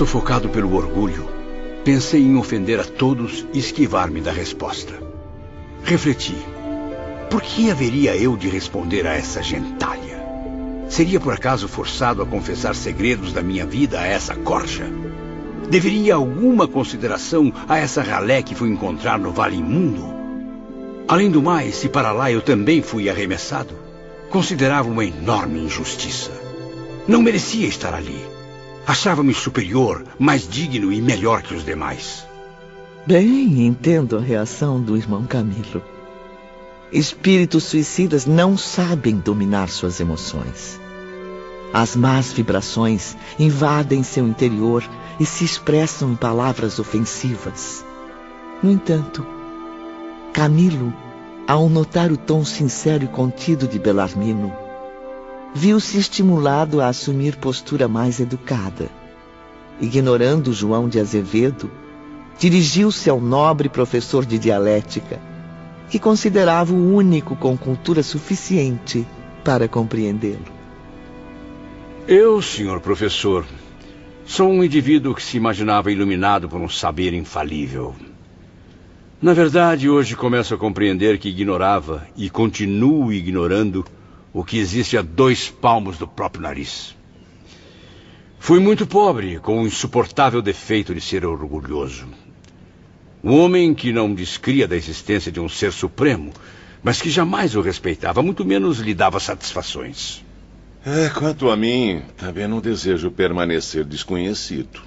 Sufocado pelo orgulho, pensei em ofender a todos e esquivar-me da resposta. Refleti. Por que haveria eu de responder a essa gentalha? Seria por acaso forçado a confessar segredos da minha vida a essa corja? Deveria alguma consideração a essa ralé que fui encontrar no Vale Imundo? Além do mais, se para lá eu também fui arremessado, considerava uma enorme injustiça. Não merecia estar ali. Achava-me superior, mais digno e melhor que os demais. Bem, entendo a reação do irmão Camilo. Espíritos suicidas não sabem dominar suas emoções. As más vibrações invadem seu interior e se expressam em palavras ofensivas. No entanto, Camilo, ao notar o tom sincero e contido de Belarmino, viu-se estimulado a assumir postura mais educada. Ignorando João de Azevedo, dirigiu-se ao nobre professor de dialética, que considerava o único com cultura suficiente para compreendê-lo. Eu, senhor professor, sou um indivíduo que se imaginava iluminado por um saber infalível. Na verdade, hoje começo a compreender que ignorava e continuo ignorando o que existe a 2 palmos do próprio nariz. Fui muito pobre, com o insuportável defeito de ser orgulhoso. Um homem que não descria da existência de um ser supremo, mas que jamais o respeitava, muito menos lhe dava satisfações. Quanto a mim, também não desejo permanecer desconhecido.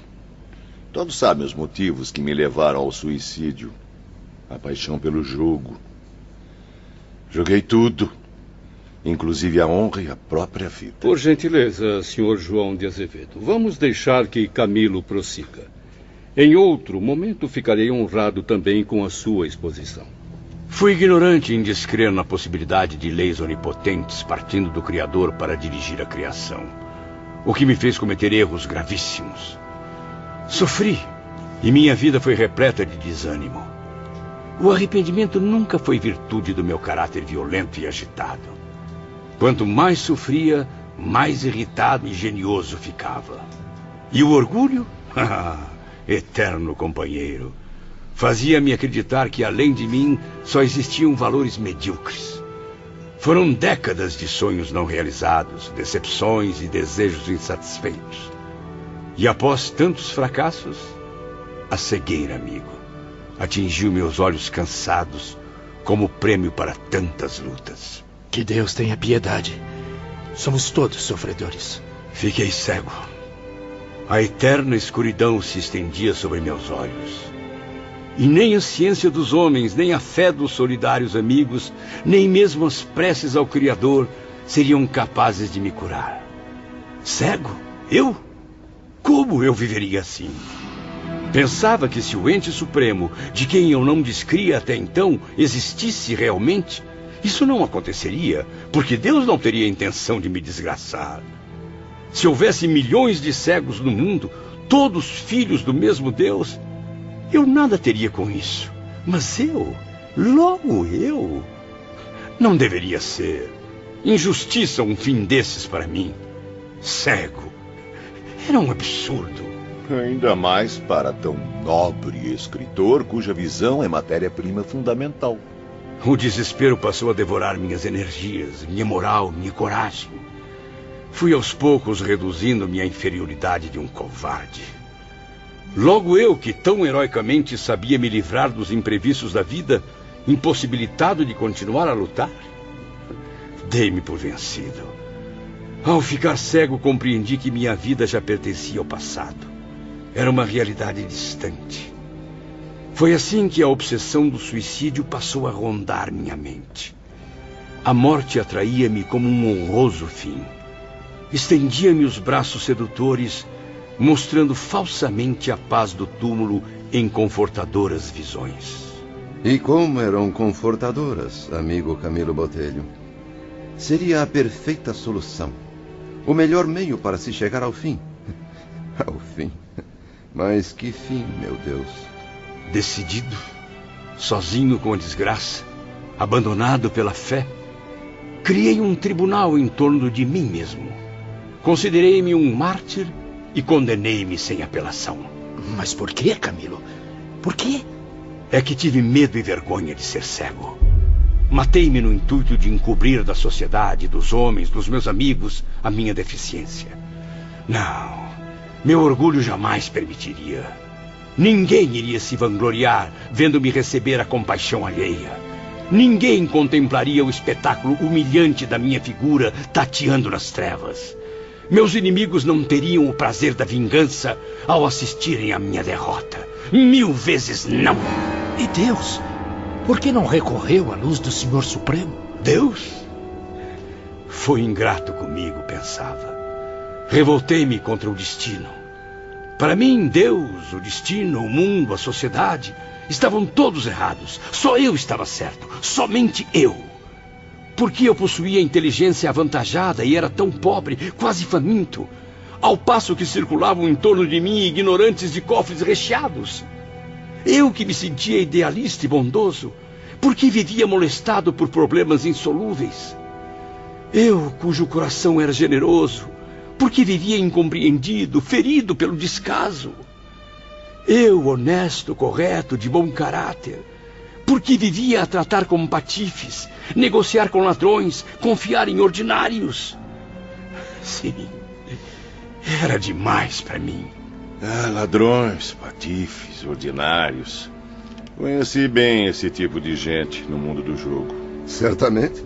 Todos sabem os motivos que me levaram ao suicídio. A paixão pelo jogo. Joguei tudo, inclusive a honra e a própria vida. Por gentileza, senhor João de Azevedo, vamos deixar que Camilo prossiga. Em outro momento ficarei honrado também com a sua exposição. Fui ignorante em descrer na possibilidade de leis onipotentes partindo do Criador para dirigir a criação, o que me fez cometer erros gravíssimos. Sofri, e minha vida foi repleta de desânimo. O arrependimento nunca foi virtude do meu caráter violento e agitado. Quanto mais sofria, mais irritado e genioso ficava. E o orgulho? Eterno companheiro. Fazia-me acreditar que além de mim só existiam valores medíocres. Foram décadas de sonhos não realizados, decepções e desejos insatisfeitos. E após tantos fracassos, a cegueira, amigo, atingiu meus olhos cansados como prêmio para tantas lutas. Que Deus tenha piedade. Somos todos sofredores. Fiquei cego. A eterna escuridão se estendia sobre meus olhos. E nem a ciência dos homens, nem a fé dos solidários amigos, nem mesmo as preces ao Criador seriam capazes de me curar. Cego? Eu? Como eu viveria assim? Pensava que se o ente supremo, de quem eu não descria até então, existisse realmente, isso não aconteceria, porque Deus não teria intenção de me desgraçar. Se houvesse milhões de cegos no mundo, todos filhos do mesmo Deus, eu nada teria com isso. Mas logo eu, não deveria ser. Injustiça um fim desses para mim. Cego. Era um absurdo. Ainda mais para tão nobre escritor cuja visão é matéria-prima fundamental. O desespero passou a devorar minhas energias, minha moral, minha coragem. Fui aos poucos reduzindo minha inferioridade de um covarde. Logo eu, que tão heroicamente sabia me livrar dos imprevistos da vida, impossibilitado de continuar a lutar? Dei-me por vencido. Ao ficar cego, compreendi que minha vida já pertencia ao passado. Era uma realidade distante. Foi assim que a obsessão do suicídio passou a rondar minha mente. A morte atraía-me como um honroso fim. Estendia-me os braços sedutores, mostrando falsamente a paz do túmulo em confortadoras visões. E como eram confortadoras, amigo Camilo Botelho? Seria a perfeita solução. O melhor meio para se chegar ao fim. Ao fim. Mas que fim, meu Deus. Decidido, sozinho com a desgraça, abandonado pela fé, criei um tribunal em torno de mim mesmo. Considerei-me um mártir e condenei-me sem apelação. Mas por quê, Camilo? Por quê? É que tive medo e vergonha de ser cego. Matei-me no intuito de encobrir da sociedade, dos homens, dos meus amigos, a minha deficiência. Não, meu orgulho jamais permitiria. Ninguém iria se vangloriar vendo-me receber a compaixão alheia. Ninguém contemplaria o espetáculo humilhante da minha figura tateando nas trevas. Meus inimigos não teriam o prazer da vingança ao assistirem à minha derrota. 1000 vezes não. E Deus? Por que não recorreu à luz do Senhor Supremo? Deus? Foi ingrato comigo, pensava. Revoltei-me contra o destino. Para mim, Deus, o destino, o mundo, a sociedade, estavam todos errados. Só eu estava certo. Somente eu. Porque eu possuía inteligência avantajada e era tão pobre, quase faminto, ao passo que circulavam em torno de mim ignorantes de cofres recheados. Eu que me sentia idealista e bondoso, porque vivia molestado por problemas insolúveis. Eu, cujo coração era generoso, porque vivia incompreendido, ferido pelo descaso. Eu, honesto, correto, de bom caráter, porque vivia a tratar como patifes, negociar com ladrões, confiar em ordinários. Sim, era demais para mim. Ah, ladrões, patifes, ordinários. Conheci bem esse tipo de gente no mundo do jogo. Certamente.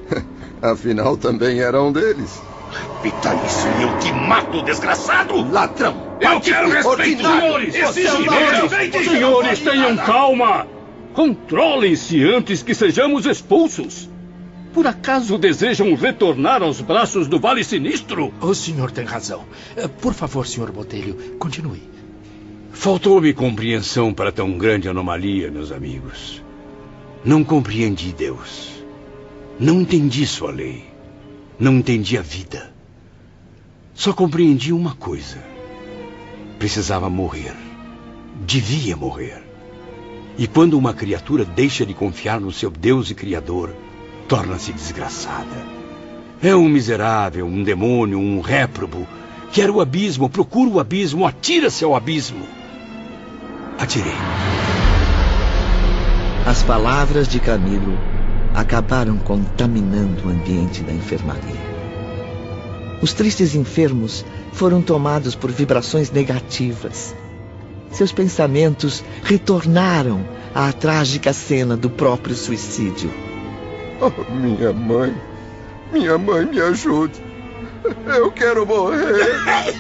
Afinal, também era um deles. Repita isso e eu te mato, desgraçado! Ladrão! Eu quero respeito, senhores! Senhores, tenham calma! Controlem-se antes que sejamos expulsos. Por acaso desejam retornar aos braços do Vale Sinistro? O senhor tem razão. Por favor, senhor Botelho, continue. Faltou-me compreensão para tão grande anomalia, meus amigos. Não compreendi Deus. Não entendi sua lei. Não entendi a vida. Só compreendi uma coisa. Precisava morrer. Devia morrer. E quando uma criatura deixa de confiar no seu Deus e Criador, torna-se desgraçada. É um miserável, um demônio, um réprobo. Quer o abismo, procura o abismo, atira-se ao abismo. Atirei. As palavras de Camilo acabaram contaminando o ambiente da enfermaria. Os tristes enfermos foram tomados por vibrações negativas. Seus pensamentos retornaram à trágica cena do próprio suicídio. Oh, minha mãe, me ajude. Eu quero morrer.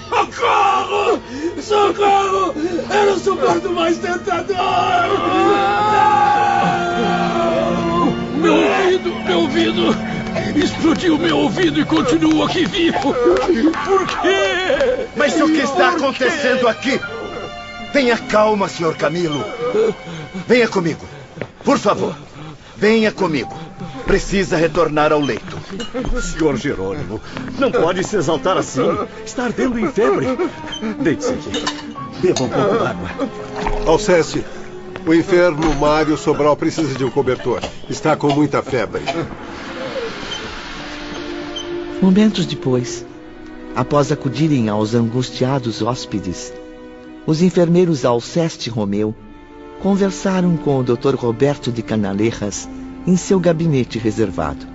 Socorro! Socorro! Eu não suporto mais tentador! Meu ouvido! Explodiu meu ouvido e continuo aqui vivo! Por quê? Mas o que está acontecendo aqui? Tenha calma, senhor Camilo. Venha comigo. Por favor, venha comigo. Precisa retornar ao leito. Senhor Jerônimo, não pode se exaltar assim. Está ardendo em febre. Deite-se aqui. Beba um pouco d'água. Alceste, o enfermo Mário Sobral precisa de um cobertor. Está com muita febre. Momentos depois, após acudirem aos angustiados hóspedes, os enfermeiros Alceste e Romeu conversaram com o Dr. Roberto de Canalejas em seu gabinete reservado.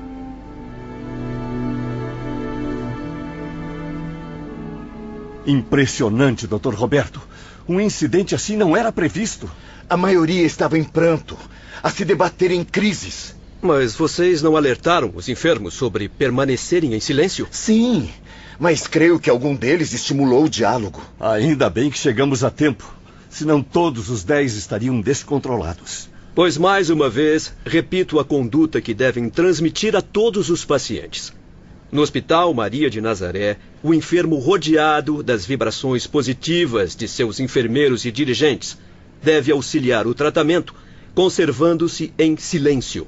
Impressionante, Dr. Roberto. Um incidente assim não era previsto. A maioria estava em pranto, a se debater em crises. Mas vocês não alertaram os enfermos sobre permanecerem em silêncio? Sim, mas creio que algum deles estimulou o diálogo. Ainda bem que chegamos a tempo. Senão todos os 10 estariam descontrolados. Pois, mais uma vez, repito a conduta que devem transmitir a todos os pacientes. No Hospital Maria de Nazaré, o enfermo rodeado das vibrações positivas de seus enfermeiros e dirigentes deve auxiliar o tratamento, conservando-se em silêncio.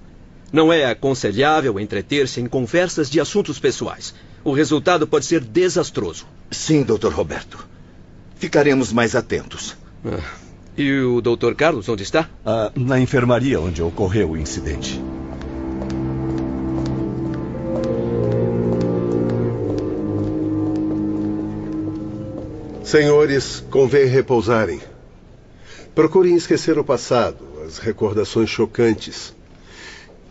Não é aconselhável entreter-se em conversas de assuntos pessoais. O resultado pode ser desastroso. Sim, Dr. Roberto. Ficaremos mais atentos. E o Dr. Carlos, onde está? Na enfermaria onde ocorreu o incidente. Senhores, convém repousarem. Procurem esquecer o passado, as recordações chocantes.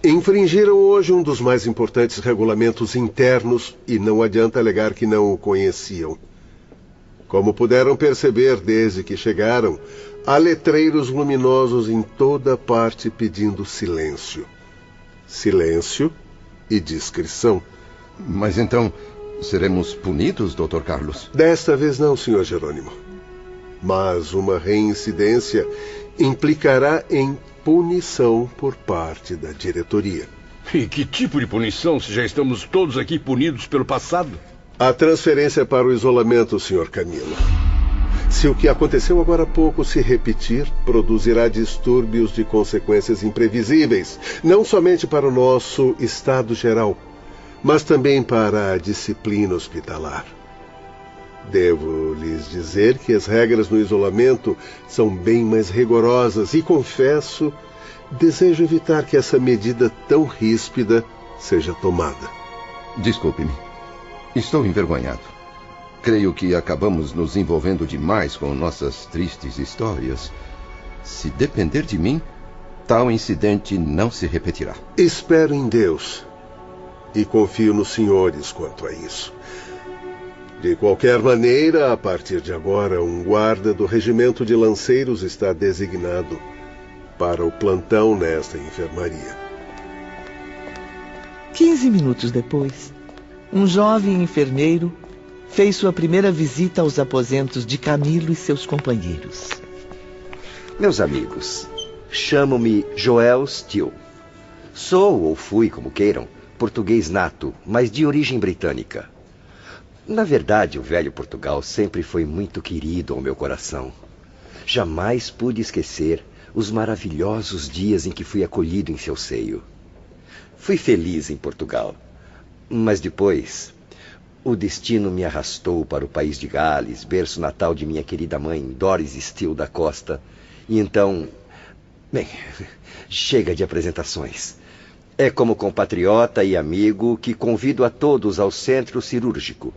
Infringiram hoje um dos mais importantes regulamentos internos e não adianta alegar que não o conheciam. Como puderam perceber desde que chegaram, há letreiros luminosos em toda parte pedindo silêncio. Silêncio e discrição. Mas então, seremos punidos, Dr. Carlos? Desta vez não, Sr. Jerônimo. Mas uma reincidência implicará em punição por parte da diretoria. E que tipo de punição, se já estamos todos aqui punidos pelo passado? A transferência para o isolamento, Sr. Camilo. Se o que aconteceu agora há pouco se repetir, produzirá distúrbios de consequências imprevisíveis, não somente para o nosso estado geral, mas também para a disciplina hospitalar. Devo lhes dizer que as regras no isolamento são bem mais rigorosas e, confesso, desejo evitar que essa medida tão ríspida seja tomada. Desculpe-me. Estou envergonhado. Creio que acabamos nos envolvendo demais com nossas tristes histórias. Se depender de mim, tal incidente não se repetirá. Espero em Deus e confio nos senhores quanto a isso. De qualquer maneira, a partir de agora, um guarda do regimento de lanceiros está designado para o plantão nesta enfermaria. 15 minutos depois, um jovem enfermeiro fez sua primeira visita aos aposentos de Camilo e seus companheiros. Meus amigos, chamo-me Joel Steele. Sou, ou fui, como queiram, português nato, mas de origem britânica. Na verdade, o velho Portugal sempre foi muito querido ao meu coração. Jamais pude esquecer os maravilhosos dias em que fui acolhido em seu seio. Fui feliz em Portugal, mas depois o destino me arrastou para o país de Gales, berço natal de minha querida mãe, Doris Steele da Costa. E então, bem, chega de apresentações. É como compatriota e amigo que convido a todos ao centro cirúrgico.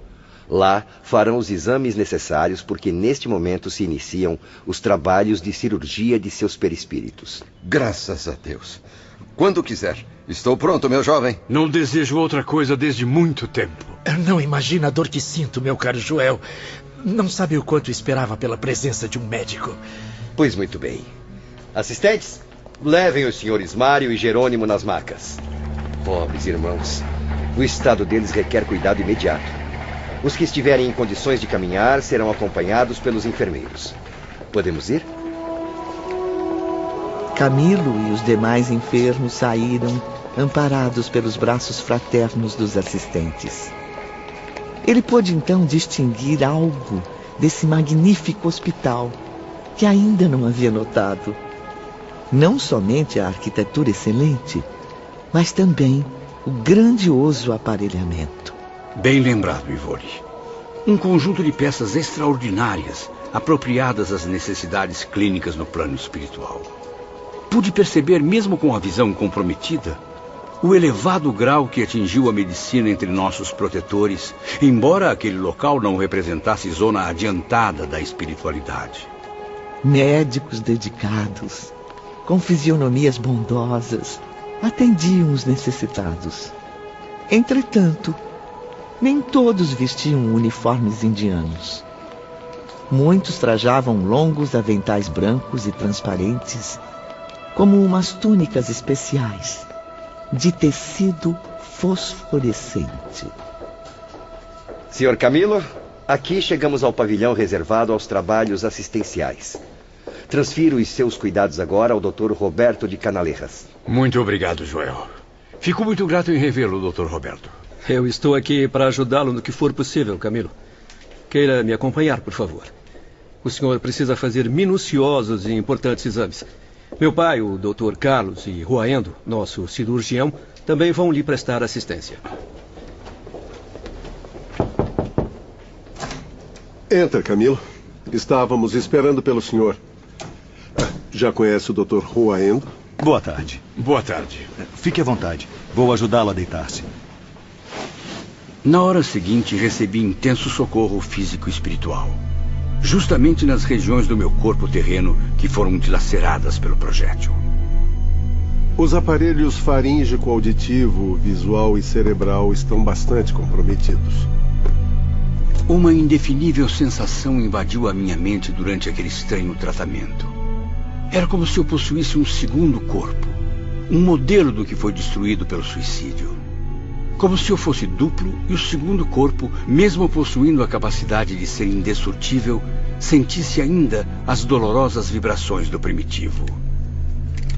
Lá farão os exames necessários porque neste momento se iniciam os trabalhos de cirurgia de seus perispíritos. Graças a Deus. Quando quiser. Estou pronto, meu jovem. Não desejo outra coisa desde muito tempo. Não imagina a dor que sinto, meu caro Joel. Não sabe o quanto esperava pela presença de um médico. Pois muito bem. Assistentes, levem os senhores Mário e Jerônimo nas macas. Pobres irmãos. O estado deles requer cuidado imediato. Os que estiverem em condições de caminhar serão acompanhados pelos enfermeiros. Podemos ir? Camilo e os demais enfermos saíram, amparados pelos braços fraternos dos assistentes. Ele pôde então distinguir algo desse magnífico hospital que ainda não havia notado. Não somente a arquitetura excelente, mas também o grandioso aparelhamento. Bem lembrado, Ivori. Um conjunto de peças extraordinárias, apropriadas às necessidades clínicas no plano espiritual. Pude perceber, mesmo com a visão comprometida, o elevado grau que atingiu a medicina entre nossos protetores, embora aquele local não representasse zona adiantada da espiritualidade. Médicos dedicados, com fisionomias bondosas, atendiam os necessitados. Entretanto, nem todos vestiam uniformes indianos. Muitos trajavam longos aventais brancos e transparentes, como umas túnicas especiais, de tecido fosforescente. Senhor Camilo, aqui chegamos ao pavilhão reservado aos trabalhos assistenciais. Transfiro os seus cuidados agora ao Dr. Roberto de Canalejas. Muito obrigado, Joel. Fico muito grato em revê-lo, Dr. Roberto. Eu estou aqui para ajudá-lo no que for possível, Camilo. Queira me acompanhar, por favor. O senhor precisa fazer minuciosos e importantes exames. Meu pai, o Dr. Carlos e Ruaendo, nosso cirurgião, também vão lhe prestar assistência. Entra, Camilo. Estávamos esperando pelo senhor. Já conhece o Dr. Ruaendo? Boa tarde. Boa tarde. Fique à vontade. Vou ajudá-lo a deitar-se. Na hora seguinte, recebi intenso socorro físico e espiritual. justamente nas regiões do meu corpo terreno que foram dilaceradas pelo projétil. Os aparelhos faríngico, auditivo, visual e cerebral estão bastante comprometidos. Uma indefinível sensação invadiu a minha mente durante aquele estranho tratamento. Era como se eu possuísse um segundo corpo, um modelo do que foi destruído pelo suicídio. Como se eu fosse duplo e o segundo corpo, mesmo possuindo a capacidade de ser indestrutível, sentisse ainda as dolorosas vibrações do primitivo.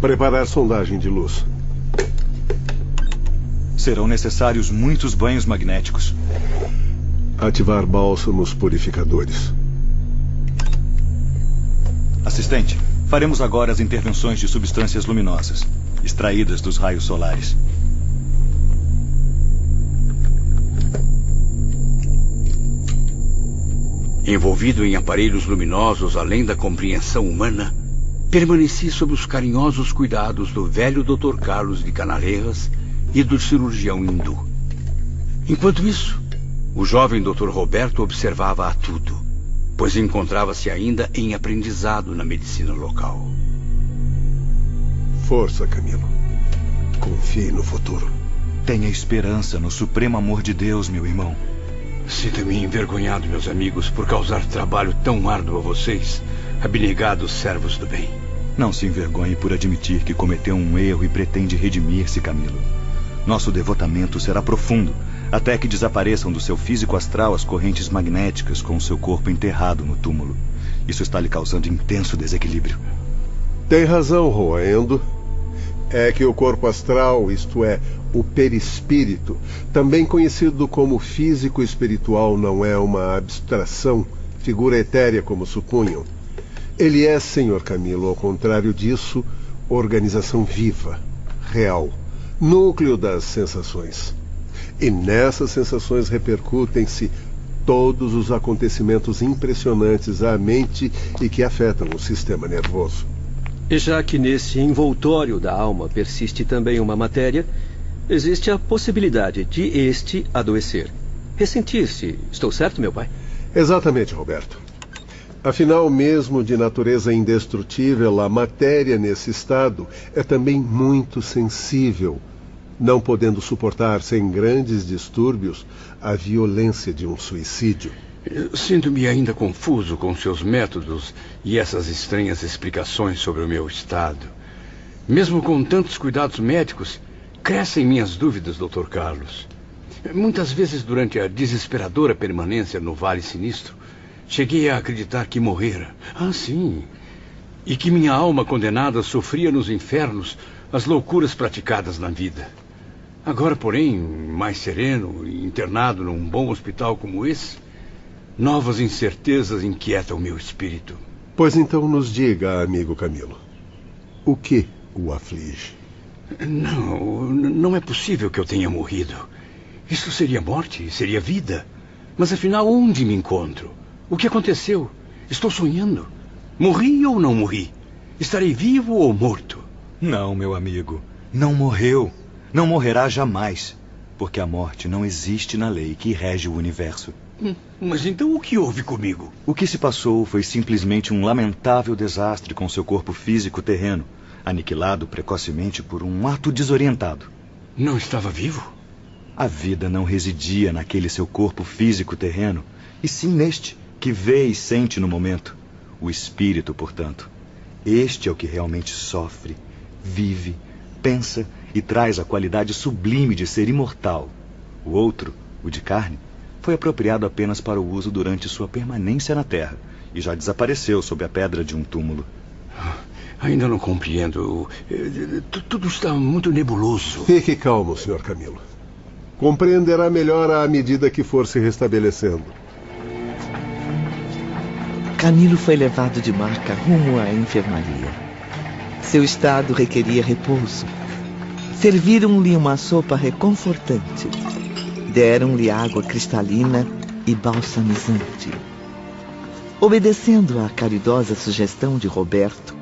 Preparar sondagem de luz. Serão necessários muitos banhos magnéticos. Ativar bálsamos purificadores. Assistente, faremos agora as intervenções de substâncias luminosas, extraídas dos raios solares. Envolvido em aparelhos luminosos além da compreensão humana, permaneci sob os carinhosos cuidados do velho Dr. Carlos de Canalejas e do cirurgião hindu. Enquanto isso, o jovem Dr. Roberto observava a tudo, pois encontrava-se ainda em aprendizado na medicina local. Força, Camilo. Confie no futuro. Tenha esperança no supremo amor de Deus, meu irmão. Sinto-me envergonhado, meus amigos, por causar trabalho tão árduo a vocês, abnegados servos do bem. Não se envergonhe por admitir que cometeu um erro e pretende redimir-se, Camilo. Nosso devotamento será profundo, até que desapareçam do seu físico astral as correntes magnéticas com o seu corpo enterrado no túmulo. Isso está lhe causando intenso desequilíbrio. Tem razão, Roendo. É que o corpo astral, isto é, o perispírito, também conhecido como físico espiritual, não é uma abstração, figura etérea como supunham. Ele é, senhor Camilo, ao contrário disso, organização viva, real, núcleo das sensações. E nessas sensações repercutem-se todos os acontecimentos impressionantes à mente e que afetam o sistema nervoso. E já que nesse envoltório da alma persiste também uma matéria, existe a possibilidade de este adoecer, ressentir-se. Estou certo, meu pai? Exatamente, Roberto. Afinal, mesmo de natureza indestrutível, a matéria nesse estado é também muito sensível, não podendo suportar sem grandes distúrbios a violência de um suicídio. Sinto-me ainda confuso com seus métodos e essas estranhas explicações sobre o meu estado. Mesmo com tantos cuidados médicos, crescem minhas dúvidas, Dr. Carlos. Muitas vezes, durante a desesperadora permanência no Vale Sinistro, cheguei a acreditar que morrera. Ah, sim. E que minha alma condenada sofria nos infernos as loucuras praticadas na vida. Agora, porém, mais sereno e internado num bom hospital como esse, novas incertezas inquietam o meu espírito. Pois então nos diga, amigo Camilo, o que o aflige? Não é possível que eu tenha morrido. Isso seria morte, seria vida. Mas afinal, onde me encontro? O que aconteceu? Estou sonhando. Morri ou não morri? Estarei vivo ou morto? Não, meu amigo. Não morreu. Não morrerá jamais. Porque a morte não existe na lei que rege o universo. Mas então o que houve comigo? O que se passou foi simplesmente um lamentável desastre com seu corpo físico terreno, aniquilado precocemente por um ato desorientado. Não estava vivo? A vida não residia naquele seu corpo físico terreno, e sim neste, que vê e sente no momento. O espírito, portanto. Este é o que realmente sofre, vive, pensa e traz a qualidade sublime de ser imortal. O outro, o de carne, foi apropriado apenas para o uso durante sua permanência na Terra e já desapareceu sob a pedra de um túmulo. Ainda não compreendo. Tudo está muito nebuloso. Fique calmo, Sr. Camilo. Compreenderá melhor à medida que for se restabelecendo. Camilo foi levado de maca rumo à enfermaria. Seu estado requeria repouso. Serviram-lhe uma sopa reconfortante. Deram-lhe água cristalina e balsamizante. Obedecendo à caridosa sugestão de Roberto,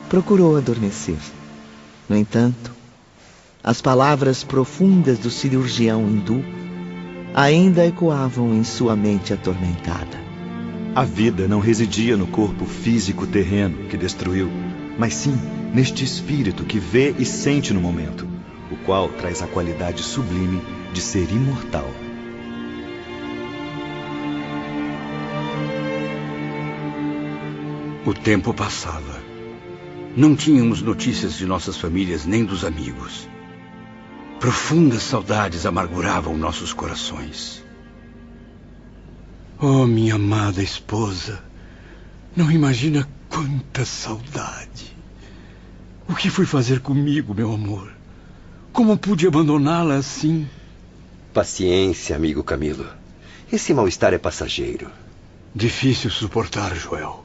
procurou adormecer. No entanto, as palavras profundas do cirurgião hindu ainda ecoavam em sua mente atormentada. A vida não residia no corpo físico terreno que destruiu, mas sim neste espírito que vê e sente no momento, o qual traz a qualidade sublime de ser imortal. O tempo passava. Não tínhamos notícias de nossas famílias nem dos amigos. Profundas saudades amarguravam nossos corações. Oh, minha amada esposa, não imagina quanta saudade. O que foi fazer comigo, meu amor? Como pude abandoná-la assim? Paciência, amigo Camilo. Esse mal-estar é passageiro. Difícil suportar, Joel.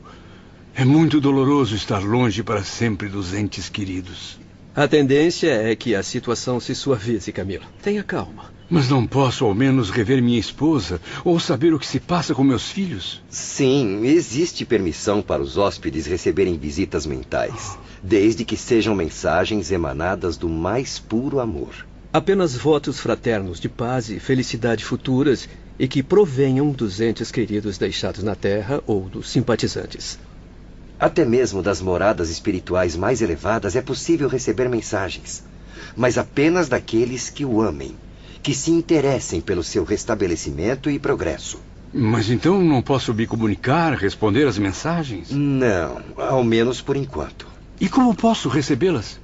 É muito doloroso estar longe para sempre dos entes queridos. A tendência é que a situação se suavize, Camilo. Tenha calma. Mas não posso ao menos rever minha esposa ou saber o que se passa com meus filhos? Sim, existe permissão para os hóspedes receberem visitas mentais, desde que sejam mensagens emanadas do mais puro amor. Apenas votos fraternos de paz e felicidade futuras e que provenham dos entes queridos deixados na Terra ou dos simpatizantes. Até mesmo das moradas espirituais mais elevadas é possível receber mensagens, mas apenas daqueles que o amem, que se interessem pelo seu restabelecimento e progresso. Mas então não posso me comunicar, responder às mensagens? Não, ao menos por enquanto. E como posso recebê-las?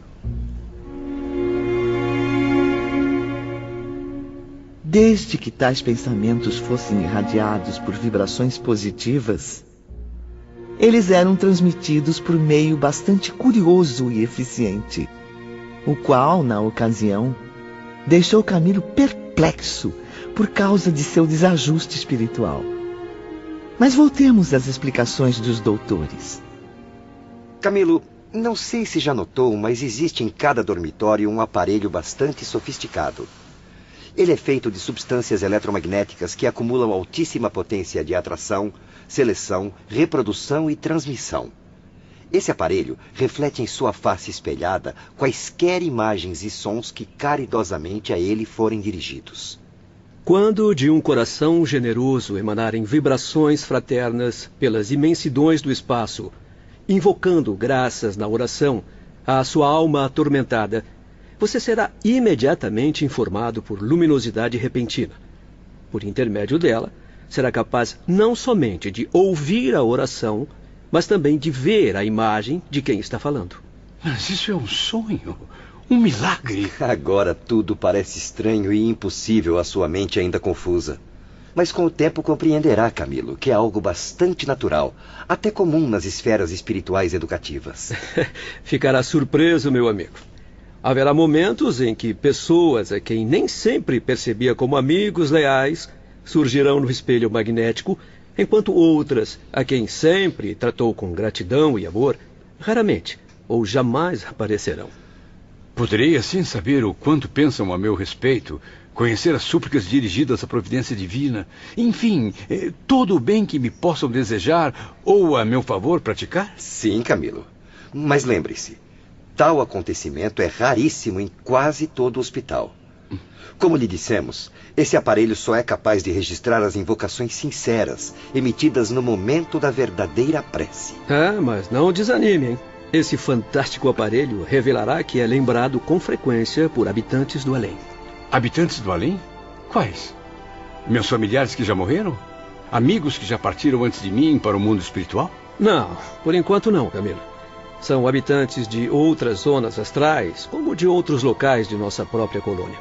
Desde que tais pensamentos fossem irradiados por vibrações positivas, eles eram transmitidos por meio bastante curioso e eficiente, o qual, na ocasião, deixou Camilo perplexo por causa de seu desajuste espiritual. Mas voltemos às explicações dos doutores. Camilo, não sei se já notou, mas existe em cada dormitório um aparelho bastante sofisticado. Ele é feito de substâncias eletromagnéticas que acumulam altíssima potência de atração, seleção, reprodução e transmissão. Esse aparelho reflete em sua face espelhada quaisquer imagens e sons que caridosamente a ele forem dirigidos. Quando de um coração generoso emanarem vibrações fraternas pelas imensidões do espaço, invocando graças na oração à sua alma atormentada, você será imediatamente informado por luminosidade repentina. Por intermédio dela, será capaz não somente de ouvir a oração, mas também de ver a imagem de quem está falando. Mas isso é um sonho, um milagre. Agora tudo parece estranho e impossível à sua mente ainda confusa. Mas com o tempo compreenderá, Camilo, que é algo bastante natural, até comum nas esferas espirituais educativas. Ficará surpreso, meu amigo. Haverá momentos em que pessoas a quem nem sempre percebia como amigos leais surgirão no espelho magnético, enquanto outras, a quem sempre tratou com gratidão e amor, raramente ou jamais aparecerão. Poderei assim saber o quanto pensam a meu respeito, conhecer as súplicas dirigidas à providência divina, enfim, todo o bem que me possam desejar ou a meu favor praticar? Sim, Camilo. Mas lembre-se, tal acontecimento é raríssimo em quase todo o hospital. Como lhe dissemos, esse aparelho só é capaz de registrar as invocações sinceras, emitidas no momento da verdadeira prece. Ah, mas não desanime, hein? Esse fantástico aparelho revelará que é lembrado com frequência por habitantes do além. Habitantes do além? Quais? Meus familiares que já morreram? Amigos que já partiram antes de mim para o mundo espiritual? Não, por enquanto não, Camilo. São habitantes de outras zonas astrais, como de outros locais de nossa própria colônia.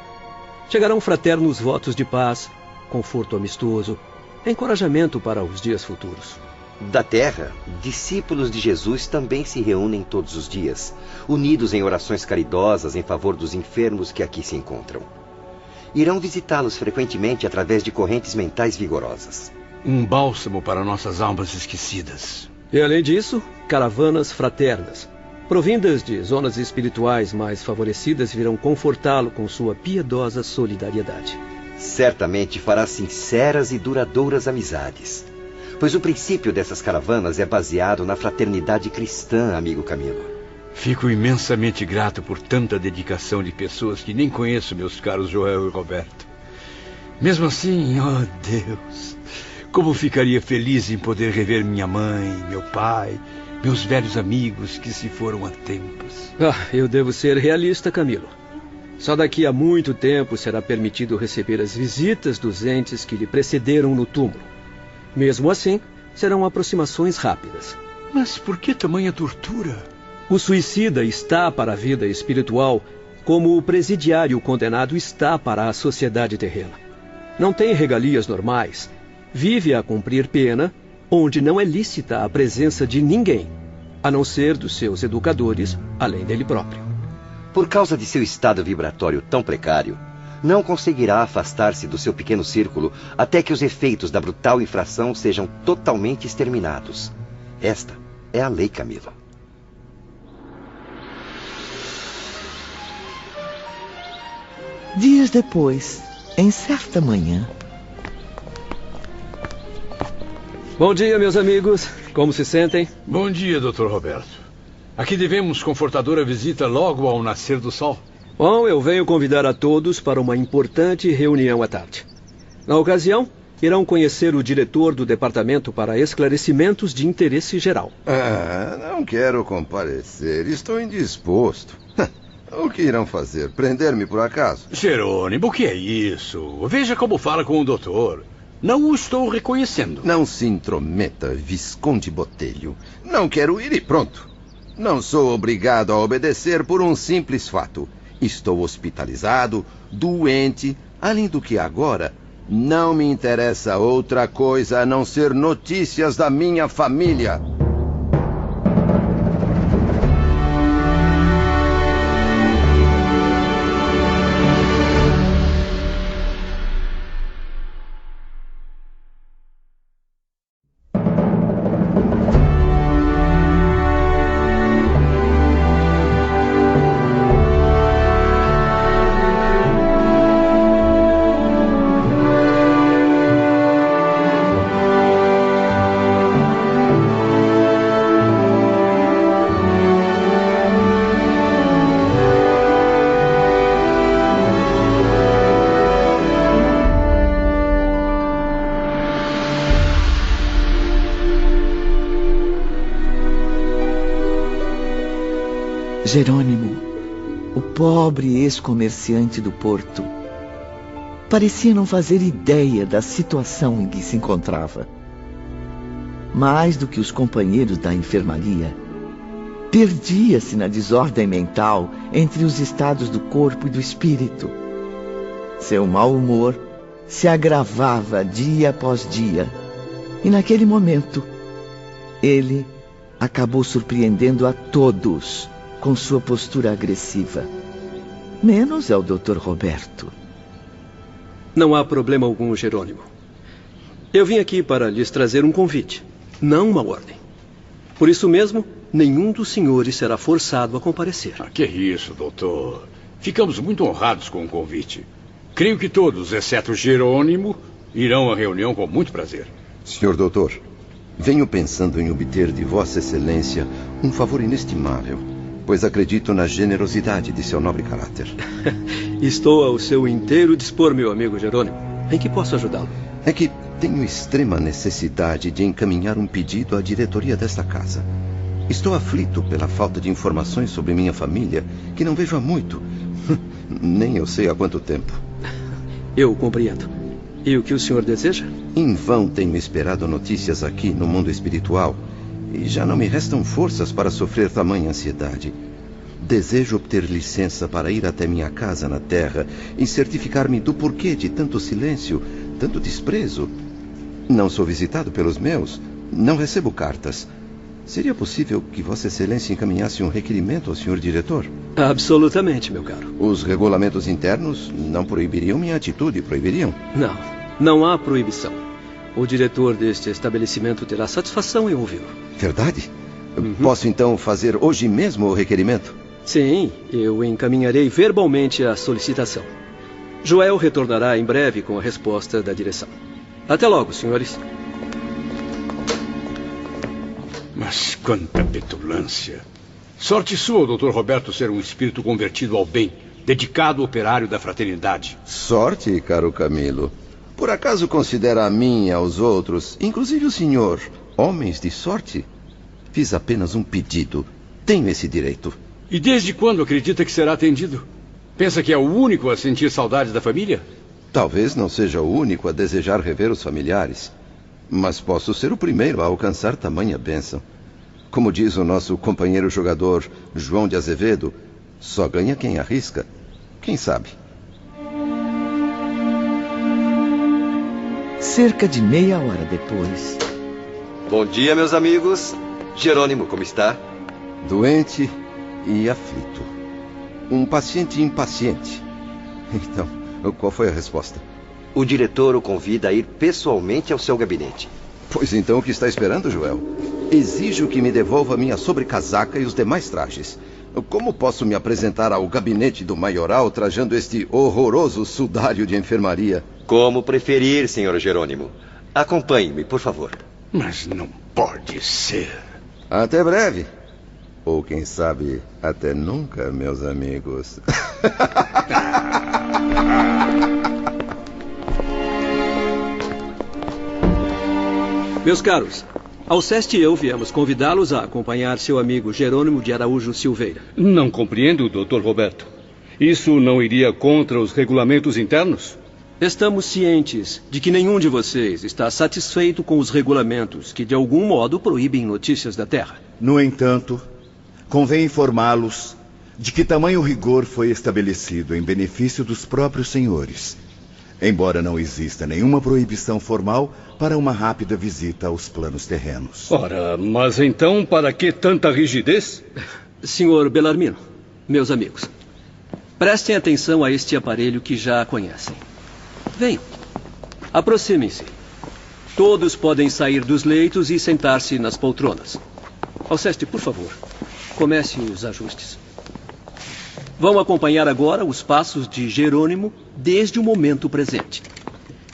Chegarão fraternos votos de paz, conforto amistoso, encorajamento para os dias futuros. Da Terra, discípulos de Jesus também se reúnem todos os dias, unidos em orações caridosas em favor dos enfermos que aqui se encontram. Irão visitá-los frequentemente através de correntes mentais vigorosas. Um bálsamo para nossas almas esquecidas. E além disso, caravanas fraternas, provindas de zonas espirituais mais favorecidas, virão confortá-lo com sua piedosa solidariedade. Certamente fará sinceras e duradouras amizades, pois o princípio dessas caravanas é baseado na fraternidade cristã, amigo Camilo. Fico imensamente grato por tanta dedicação de pessoas que nem conheço, meus caros Joel e Roberto. Mesmo assim, oh Deus, Como ficaria feliz em poder rever minha mãe, meu pai, meus velhos amigos que se foram há tempos. Eu devo ser realista, Camilo. Só daqui a muito tempo será permitido receber as visitas dos entes que lhe precederam no túmulo. Mesmo assim, serão aproximações rápidas. Mas por que tamanha tortura? O suicida está para a vida espiritual como o presidiário condenado está para a sociedade terrena. Não tem regalias normais. Vive a cumprir pena, onde não é lícita a presença de ninguém, a não ser dos seus educadores, além dele próprio. Por causa de seu estado vibratório tão precário, não conseguirá afastar-se do seu pequeno círculo até que os efeitos da brutal infração sejam totalmente exterminados. Esta é a lei, Camilo. Dias depois, em certa manhã... Bom dia, meus amigos. Como se sentem? Bom dia, Dr. Roberto. Aqui devemos confortadora visita logo ao nascer do sol. Bom, eu venho convidar a todos para uma importante reunião à tarde. Na ocasião, irão conhecer o diretor do Departamento para Esclarecimentos de Interesse Geral. Não quero comparecer. Estou indisposto. O que irão fazer? Prender-me por acaso? Jerônimo, o que é isso? Veja como fala com o doutor. Não o estou reconhecendo. Não se intrometa, Visconde Botelho. Não quero ir e pronto. Não sou obrigado a obedecer por um simples fato. Estou hospitalizado, doente, além do que agora não me interessa outra coisa a não ser notícias da minha família. Jerônimo, o pobre ex-comerciante do porto, parecia não fazer ideia da situação em que se encontrava. Mais do que os companheiros da enfermaria, perdia-se na desordem mental entre os estados do corpo e do espírito. Seu mau humor se agravava dia após dia, e naquele momento, ele acabou surpreendendo a todos com sua postura agressiva. Menos ao Dr. Roberto. Não há problema algum, Jerônimo. Eu vim aqui para lhes trazer um convite, não uma ordem. Por isso mesmo, nenhum dos senhores será forçado a comparecer. Que isso, doutor. Ficamos muito honrados com o convite. Creio que todos, exceto Jerônimo, irão à reunião com muito prazer. Senhor doutor, venho pensando em obter de Vossa Excelência um favor inestimável, pois acredito na generosidade de seu nobre caráter. Estou ao seu inteiro dispor, meu amigo Jerônimo. Em que posso ajudá-lo? É que tenho extrema necessidade de encaminhar um pedido à diretoria desta casa. Estou aflito pela falta de informações sobre minha família, que não vejo há muito. Nem eu sei há quanto tempo. Eu compreendo. E o que o senhor deseja? Em vão tenho esperado notícias aqui no mundo espiritual, e já não me restam forças para sofrer tamanha ansiedade. Desejo obter licença para ir até minha casa na Terra e certificar-me do porquê de tanto silêncio, tanto desprezo. Não sou visitado pelos meus, não recebo cartas. Seria possível que Vossa Excelência encaminhasse um requerimento ao senhor diretor? Absolutamente, meu caro. Os regulamentos internos não proibiriam minha atitude, proibiriam? Não há proibição. O diretor deste estabelecimento terá satisfação em ouvi-lo. Verdade? Posso então fazer hoje mesmo o requerimento? Sim, eu encaminharei verbalmente a solicitação. Joel retornará em breve com a resposta da direção. Até logo, senhores. Mas quanta petulância. Sorte sua, Dr. Roberto, ser um espírito convertido ao bem, dedicado operário da fraternidade. Sorte, caro Camilo. Por acaso considera a mim e aos outros, inclusive o senhor, homens de sorte? Fiz apenas um pedido. Tenho esse direito. E desde quando acredita que será atendido? Pensa que é o único a sentir saudades da família? Talvez não seja o único a desejar rever os familiares, mas posso ser o primeiro a alcançar tamanha bênção. Como diz o nosso companheiro jogador João de Azevedo, só ganha quem arrisca. Quem sabe? Cerca de meia hora depois. Bom dia, meus amigos. Jerônimo, como está? Doente e aflito. Um paciente impaciente. Então, qual foi a resposta? O diretor o convida a ir pessoalmente ao seu gabinete. Pois então, o que está esperando, Joel? Exijo que me devolva minha sobrecasaca e os demais trajes. Como posso me apresentar ao gabinete do maioral trajando este horroroso sudário de enfermaria? Como preferir, senhor Jerônimo. Acompanhe-me, por favor. Mas não pode ser. Até breve. Ou quem sabe, até nunca, meus amigos. Meus caros, Alceste e eu viemos convidá-los a acompanhar seu amigo Jerônimo de Araújo Silveira. Não compreendo, Dr. Roberto. Isso não iria contra os regulamentos internos? Estamos cientes de que nenhum de vocês está satisfeito com os regulamentos que, de algum modo, proíbem notícias da Terra. No entanto, convém informá-los de que tamanho rigor foi estabelecido em benefício dos próprios senhores, embora não exista nenhuma proibição formal para uma rápida visita aos planos terrenos. Ora, mas então para que tanta rigidez? Senhor Bellarmino, meus amigos, prestem atenção a este aparelho que já conhecem. Venham, aproximem-se. Todos podem sair dos leitos e sentar-se nas poltronas. Alceste, por favor, comece os ajustes. Vão acompanhar agora os passos de Jerônimo desde o momento presente.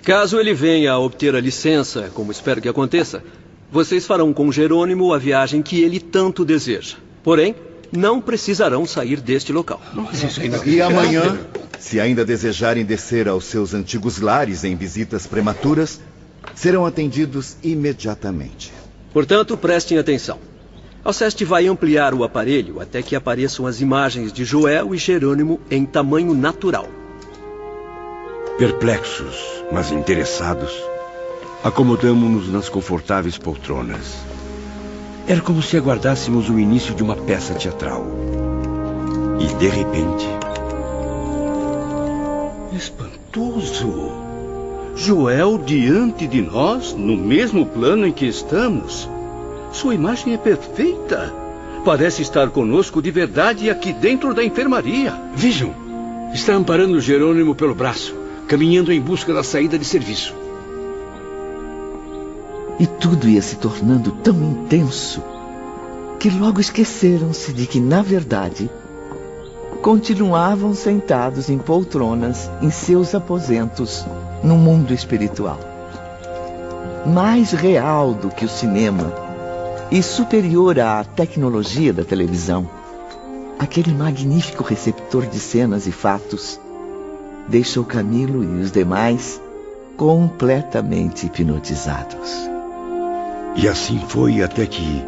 Caso ele venha a obter a licença, como espero que aconteça, vocês farão com Jerônimo a viagem que ele tanto deseja. Porém, não precisarão sair deste local. E amanhã, se ainda desejarem descer aos seus antigos lares em visitas prematuras, serão atendidos imediatamente. Portanto, prestem atenção. Alceste vai ampliar o aparelho até que apareçam as imagens de Joel e Jerônimo em tamanho natural. Perplexos, mas interessados, acomodamo-nos nas confortáveis poltronas. Era como se aguardássemos o início de uma peça teatral. E, de repente... Espantoso! Joel diante de nós, no mesmo plano em que estamos. Sua imagem é perfeita. Parece estar conosco de verdade aqui dentro da enfermaria. Vejam, está amparando Jerônimo pelo braço, caminhando em busca da saída de serviço. E tudo ia se tornando tão intenso que logo esqueceram-se de que, na verdade, continuavam sentados em poltronas em seus aposentos no mundo espiritual. Mais real do que o cinema e superior à tecnologia da televisão, aquele magnífico receptor de cenas e fatos deixou Camilo e os demais completamente hipnotizados. E assim foi até que,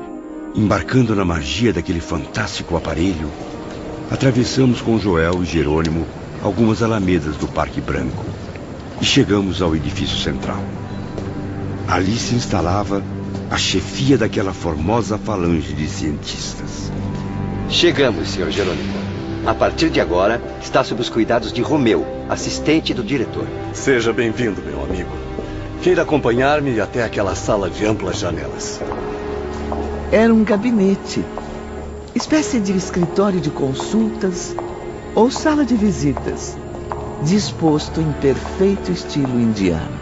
embarcando na magia daquele fantástico aparelho, atravessamos com Joel e Jerônimo algumas alamedas do Parque Branco e chegamos ao edifício central. Ali se instalava a chefia daquela formosa falange de cientistas. Chegamos, Sr. Jerônimo. A partir de agora, está sob os cuidados de Romeu, assistente do diretor. Seja bem-vindo, meu amigo. Queira acompanhar-me até aquela sala de amplas janelas. Era um gabinete, espécie de escritório de consultas ou sala de visitas, disposto em perfeito estilo indiano.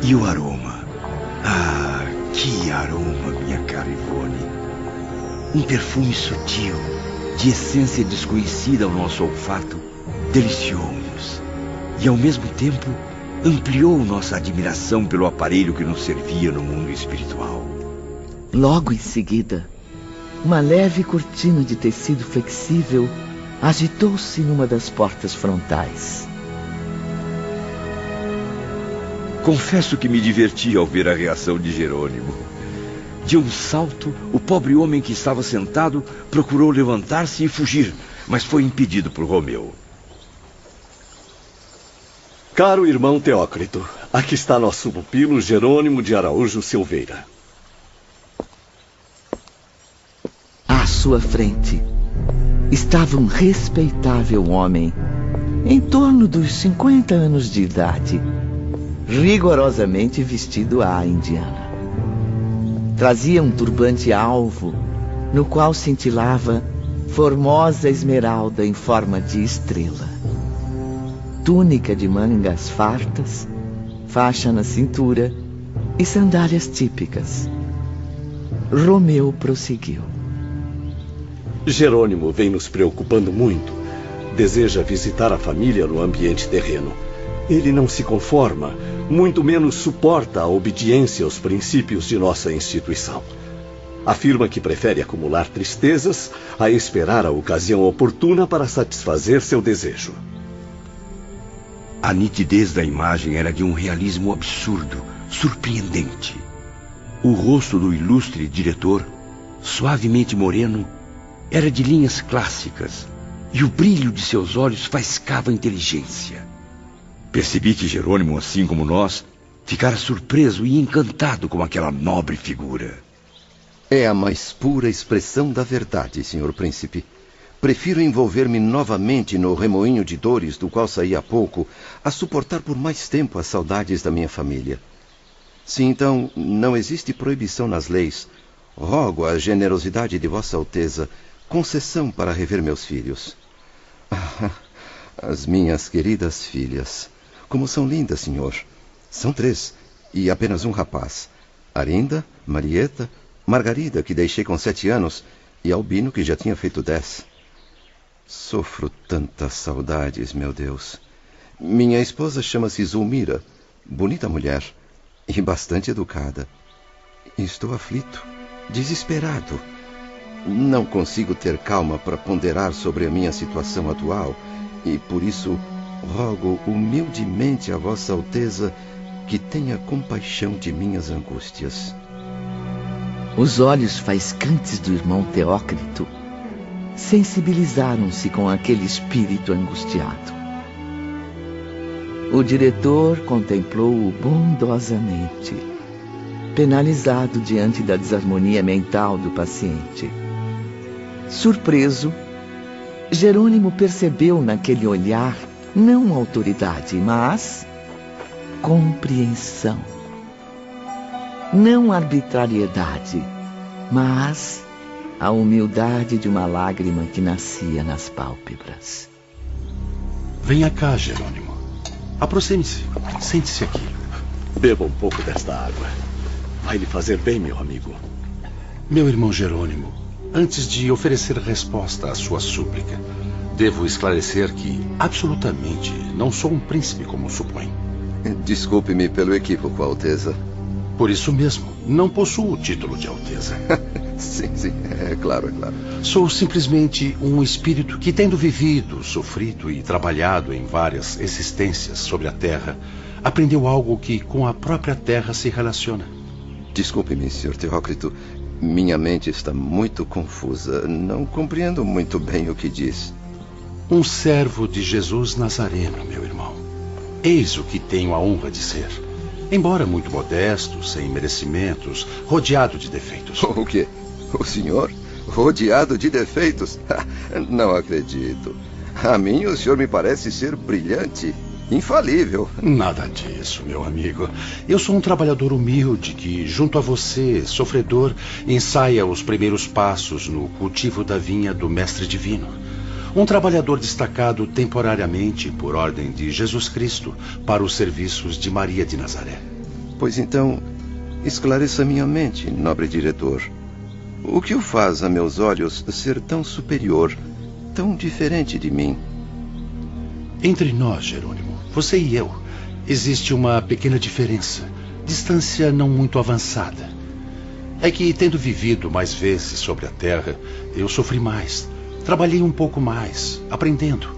E o aroma? Ah, que aroma, minha cara Ivone. Um perfume sutil, de essência desconhecida ao nosso olfato, deliciou-nos. E ao mesmo tempo, ampliou nossa admiração pelo aparelho que nos servia no mundo espiritual. Logo em seguida, uma leve cortina de tecido flexível agitou-se numa das portas frontais. Confesso que me diverti ao ver a reação de Jerônimo. De um salto, o pobre homem que estava sentado procurou levantar-se e fugir, mas foi impedido por Romeu. Caro irmão Teócrito, aqui está nosso pupilo Jerônimo de Araújo Silveira. À sua frente estava um respeitável homem, em torno dos 50 anos de idade, rigorosamente vestido à indiana. Trazia um turbante alvo, no qual cintilava formosa esmeralda em forma de estrela. Túnica de mangas fartas, faixa na cintura e sandálias típicas. Romeu prosseguiu. Jerônimo vem nos preocupando muito. Deseja visitar a família no ambiente terreno. Ele não se conforma, muito menos suporta a obediência aos princípios de nossa instituição. Afirma que prefere acumular tristezas a esperar a ocasião oportuna para satisfazer seu desejo. A nitidez da imagem era de um realismo absurdo, surpreendente. O rosto do ilustre diretor, suavemente moreno, era de linhas clássicas, e o brilho de seus olhos faiscava inteligência. Percebi que Jerônimo, assim como nós, ficara surpreso e encantado com aquela nobre figura. É a mais pura expressão da verdade, senhor príncipe. Prefiro envolver-me novamente no remoinho de dores do qual saí há pouco, a suportar por mais tempo as saudades da minha família. Se então não existe proibição nas leis, rogo a generosidade de Vossa Alteza concessão para rever meus filhos. As minhas queridas filhas. Como são lindas, senhor. São 3, e apenas um rapaz. Arinda, Marieta, Margarida, que deixei com 7 anos, e Albino, que já tinha feito 10. Sofro tantas saudades, meu Deus. Minha esposa chama-se Zulmira, bonita mulher, e bastante educada. Estou aflito, desesperado. Não consigo ter calma para ponderar sobre a minha situação atual, e por isso rogo humildemente a Vossa Alteza que tenha compaixão de minhas angústias. Os olhos faiscantes do irmão Teócrito sensibilizaram-se com aquele espírito angustiado. O diretor contemplou-o bondosamente, penalizado diante da desarmonia mental do paciente. Surpreso, Jerônimo percebeu naquele olhar não autoridade, mas compreensão. Não arbitrariedade, mas a humildade de uma lágrima que nascia nas pálpebras. Venha cá, Jerônimo. Aproxime-se. Sente-se aqui. Beba um pouco desta água. Vai lhe fazer bem, meu amigo. Meu irmão Jerônimo, antes de oferecer resposta à sua súplica, devo esclarecer que, absolutamente, não sou um príncipe como supõe. Desculpe-me pelo equívoco, Alteza. Por isso mesmo, não possuo o título de Alteza. Sim, é claro. Sou simplesmente um espírito que, tendo vivido, sofrido e trabalhado em várias existências sobre a Terra, aprendeu algo que com a própria Terra se relaciona. Desculpe-me, Sr. Teócrito. Minha mente está muito confusa. Não compreendo muito bem o que diz. Um servo de Jesus Nazareno, meu irmão. Eis o que tenho a honra de ser. Embora muito modesto, sem merecimentos, rodeado de defeitos. O quê? O senhor? Rodeado de defeitos? Não acredito. A mim o senhor me parece ser brilhante, infalível. Nada disso, meu amigo. Eu sou um trabalhador humilde que, junto a você, sofredor, ensaia os primeiros passos no cultivo da vinha do Mestre Divino. Um trabalhador destacado temporariamente por ordem de Jesus Cristo para os serviços de Maria de Nazaré. Pois então, esclareça minha mente, nobre diretor. O que o faz a meus olhos ser tão superior, tão diferente de mim? Entre nós, Jerônimo, você e eu, existe uma pequena diferença, distância não muito avançada. É que, tendo vivido mais vezes sobre a Terra, eu sofri mais. Trabalhei um pouco mais, aprendendo.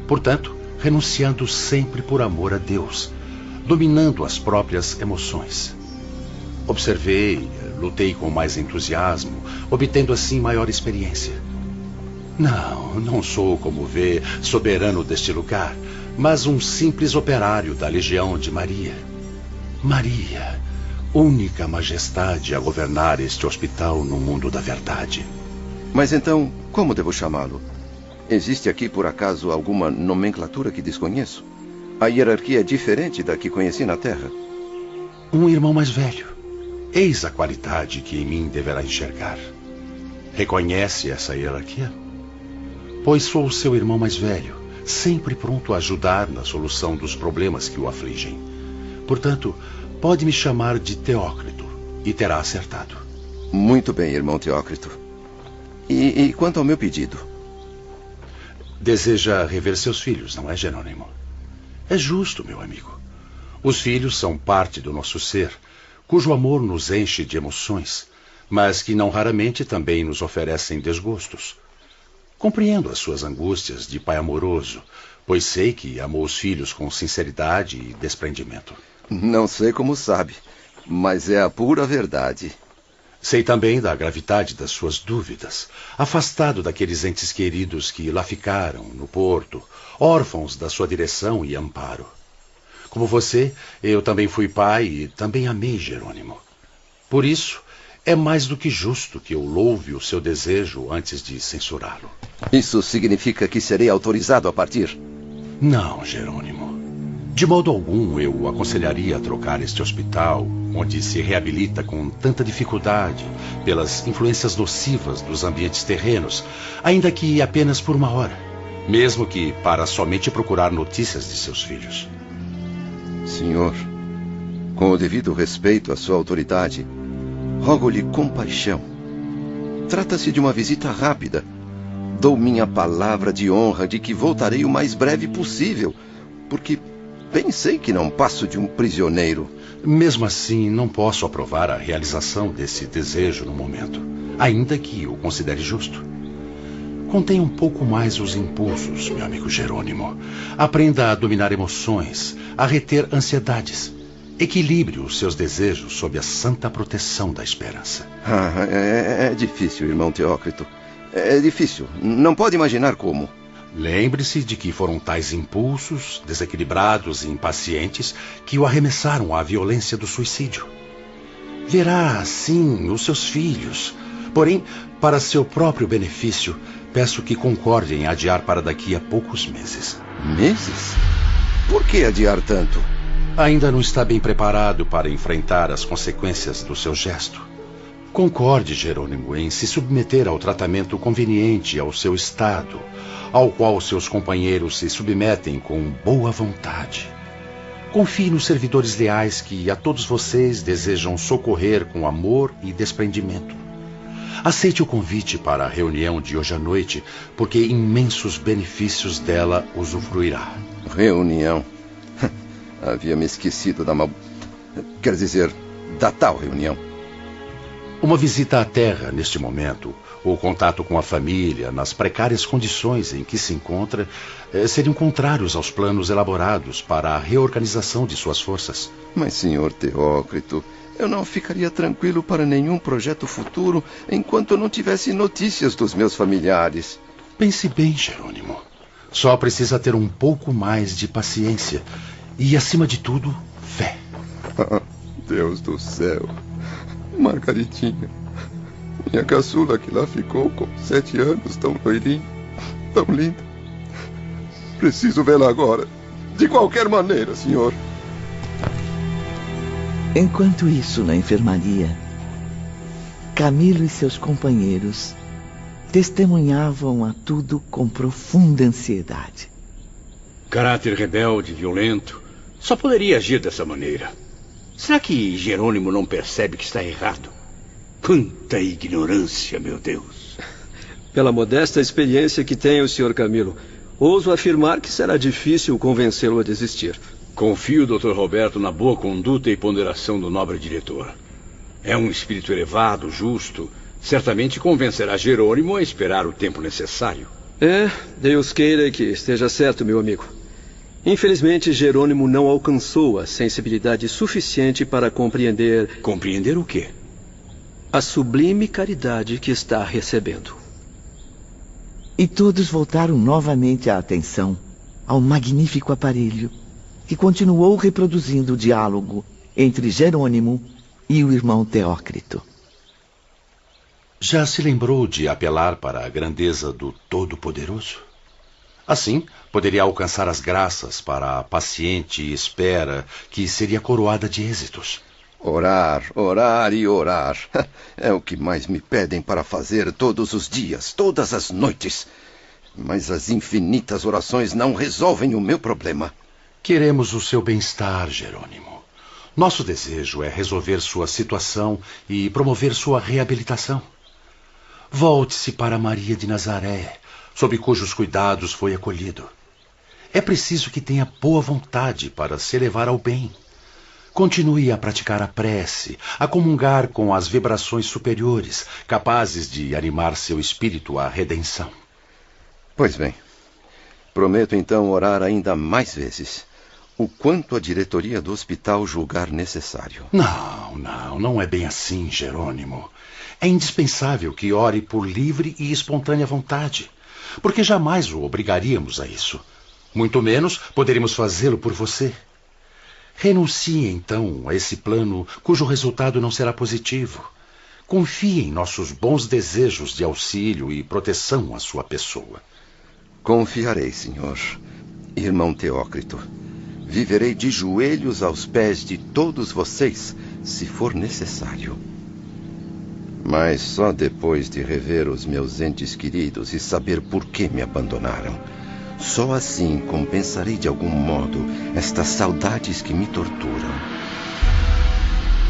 Portanto, renunciando sempre por amor a Deus. dominando as próprias emoções. Observei, lutei com mais entusiasmo, obtendo assim maior experiência. Não sou, como vê, soberano deste lugar, mas um simples operário da Legião de Maria. Maria, única majestade a governar este hospital no mundo da verdade. Mas então, como devo chamá-lo? Existe aqui, por acaso, alguma nomenclatura que desconheço? A hierarquia é diferente da que conheci na Terra. Um irmão mais velho. Eis a qualidade que em mim deverá enxergar. Reconhece essa hierarquia? Pois sou o seu irmão mais velho, sempre pronto a ajudar na solução dos problemas que o afligem. Portanto, pode me chamar de Teócrito e terá acertado. Muito bem, irmão Teócrito. E quanto ao meu pedido? Deseja rever seus filhos, não é, Jerônimo? É justo, meu amigo. Os filhos são parte do nosso ser, cujo amor nos enche de emoções, mas que não raramente também nos oferecem desgostos. Compreendo as suas angústias de pai amoroso, pois sei que amou os filhos com sinceridade e desprendimento. Não sei como sabe, mas é a pura verdade. Sei também da gravidade das suas dúvidas, afastado daqueles entes queridos que lá ficaram, no porto, órfãos da sua direção e amparo. Como você, eu também fui pai e também amei Jerônimo. Por isso, é mais do que justo que eu louve o seu desejo antes de censurá-lo. Isso significa que serei autorizado a partir? Não, Jerônimo. De modo algum eu o aconselharia a trocar este hospital, onde se reabilita com tanta dificuldade, pelas influências nocivas dos ambientes terrenos, ainda que apenas por uma hora, mesmo que para somente procurar notícias de seus filhos. Senhor, com o devido respeito à sua autoridade, rogo-lhe compaixão. Trata-se de uma visita rápida. Dou minha palavra de honra de que voltarei o mais breve possível, porque bem sei que não passo de um prisioneiro. Mesmo assim, não posso aprovar a realização desse desejo no momento, ainda que o considere justo. Contenha um pouco mais os impulsos, meu amigo Jerônimo. Aprenda a dominar emoções, a reter ansiedades. Equilibre os seus desejos sob a santa proteção da esperança. É difícil, irmão Teócrito. É difícil. Não pode imaginar como. Lembre-se de que foram tais impulsos, desequilibrados e impacientes, que o arremessaram à violência do suicídio. Verá, sim, os seus filhos. Porém, para seu próprio benefício, peço que concorde em adiar para daqui a poucos meses. Meses? Por que adiar tanto? Ainda não está bem preparado para enfrentar as consequências do seu gesto. Concorde, Jerônimo, em se submeter ao tratamento conveniente ao seu estado, ao qual seus companheiros se submetem com boa vontade. Confie nos servidores leais que a todos vocês desejam socorrer com amor e desprendimento. Aceite o convite para a reunião de hoje à noite, porque imensos benefícios dela usufruirá. Reunião? Havia me esquecido quer dizer, da tal reunião. Uma visita à Terra, neste momento, ou contato com a família, nas precárias condições em que se encontra, seriam contrários aos planos elaborados para a reorganização de suas forças. Mas, senhor Teócrito, eu não ficaria tranquilo para nenhum projeto futuro enquanto eu não tivesse notícias dos meus familiares. Pense bem, Jerônimo. Só precisa ter um pouco mais de paciência e, acima de tudo, fé. Deus do céu. Margaritinha, minha caçula que lá ficou com 7 anos, tão loirinha, tão linda. Preciso vê-la agora, de qualquer maneira, senhor. Enquanto isso, na enfermaria, Camilo e seus companheiros testemunhavam a tudo com profunda ansiedade. Caráter rebelde, violento, só poderia agir dessa maneira. Será que Jerônimo não percebe que está errado? Quanta ignorância, meu Deus. Pela modesta experiência que tem o Sr. Camilo, ouso afirmar que será difícil convencê-lo a desistir. Confio, Dr. Roberto, na boa conduta e ponderação do nobre diretor. É um espírito elevado, justo. Certamente convencerá Jerônimo a esperar o tempo necessário. Deus queira que esteja certo, meu amigo. Infelizmente, Jerônimo não alcançou a sensibilidade suficiente para compreender... Compreender o quê? A sublime caridade que está recebendo. E todos voltaram novamente a atenção ao magnífico aparelho que continuou reproduzindo o diálogo entre Jerônimo e o irmão Teócrito. Já se lembrou de apelar para a grandeza do Todo-Poderoso? Assim, poderia alcançar as graças para a paciente espera que seria coroada de êxitos. Orar, orar e orar. É o que mais me pedem para fazer todos os dias, todas as noites. Mas as infinitas orações não resolvem o meu problema. Queremos o seu bem-estar, Jerônimo. Nosso desejo é resolver sua situação e promover sua reabilitação. Volte-se para Maria de Nazaré, sob cujos cuidados foi acolhido. É preciso que tenha boa vontade para se elevar ao bem. Continue a praticar a prece, a comungar com as vibrações superiores, capazes de animar seu espírito à redenção. Pois bem, prometo então orar ainda mais vezes, o quanto a diretoria do hospital julgar necessário. Não é bem assim, Jerônimo. É indispensável que ore por livre e espontânea vontade, porque jamais o obrigaríamos a isso. Muito menos poderíamos fazê-lo por você. Renuncie, então, a esse plano cujo resultado não será positivo. Confie em nossos bons desejos de auxílio e proteção à sua pessoa. Confiarei, senhor. Irmão Teócrito, viverei de joelhos aos pés de todos vocês, se for necessário. Mas só depois de rever os meus entes queridos e saber por que me abandonaram. Só assim compensarei de algum modo estas saudades que me torturam.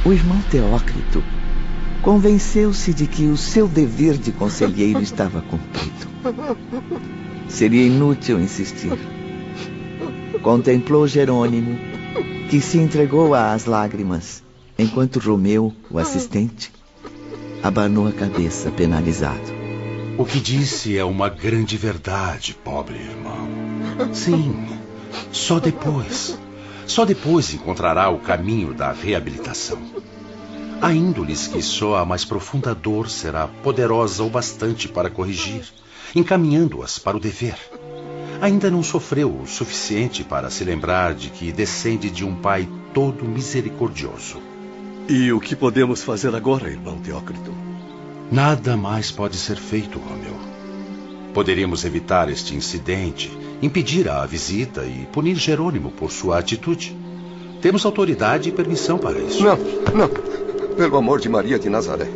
O irmão Teócrito convenceu-se de que o seu dever de conselheiro estava cumprido. Seria inútil insistir. Contemplou Jerônimo, que se entregou às lágrimas, enquanto Romeu, o assistente, abanou a cabeça penalizado. O que disse é uma grande verdade, pobre irmão. Sim, só depois encontrará o caminho da reabilitação. A índole que só a mais profunda dor será poderosa o bastante para corrigir, encaminhando-as para o dever. Ainda não sofreu o suficiente para se lembrar de que descende de um Pai todo misericordioso. E o que podemos fazer agora, irmão Teócrito? Nada mais pode ser feito, Romeu. Poderíamos evitar este incidente, impedir a visita e punir Jerônimo por sua atitude. Temos autoridade e permissão para isso. Não. Pelo amor de Maria de Nazaré.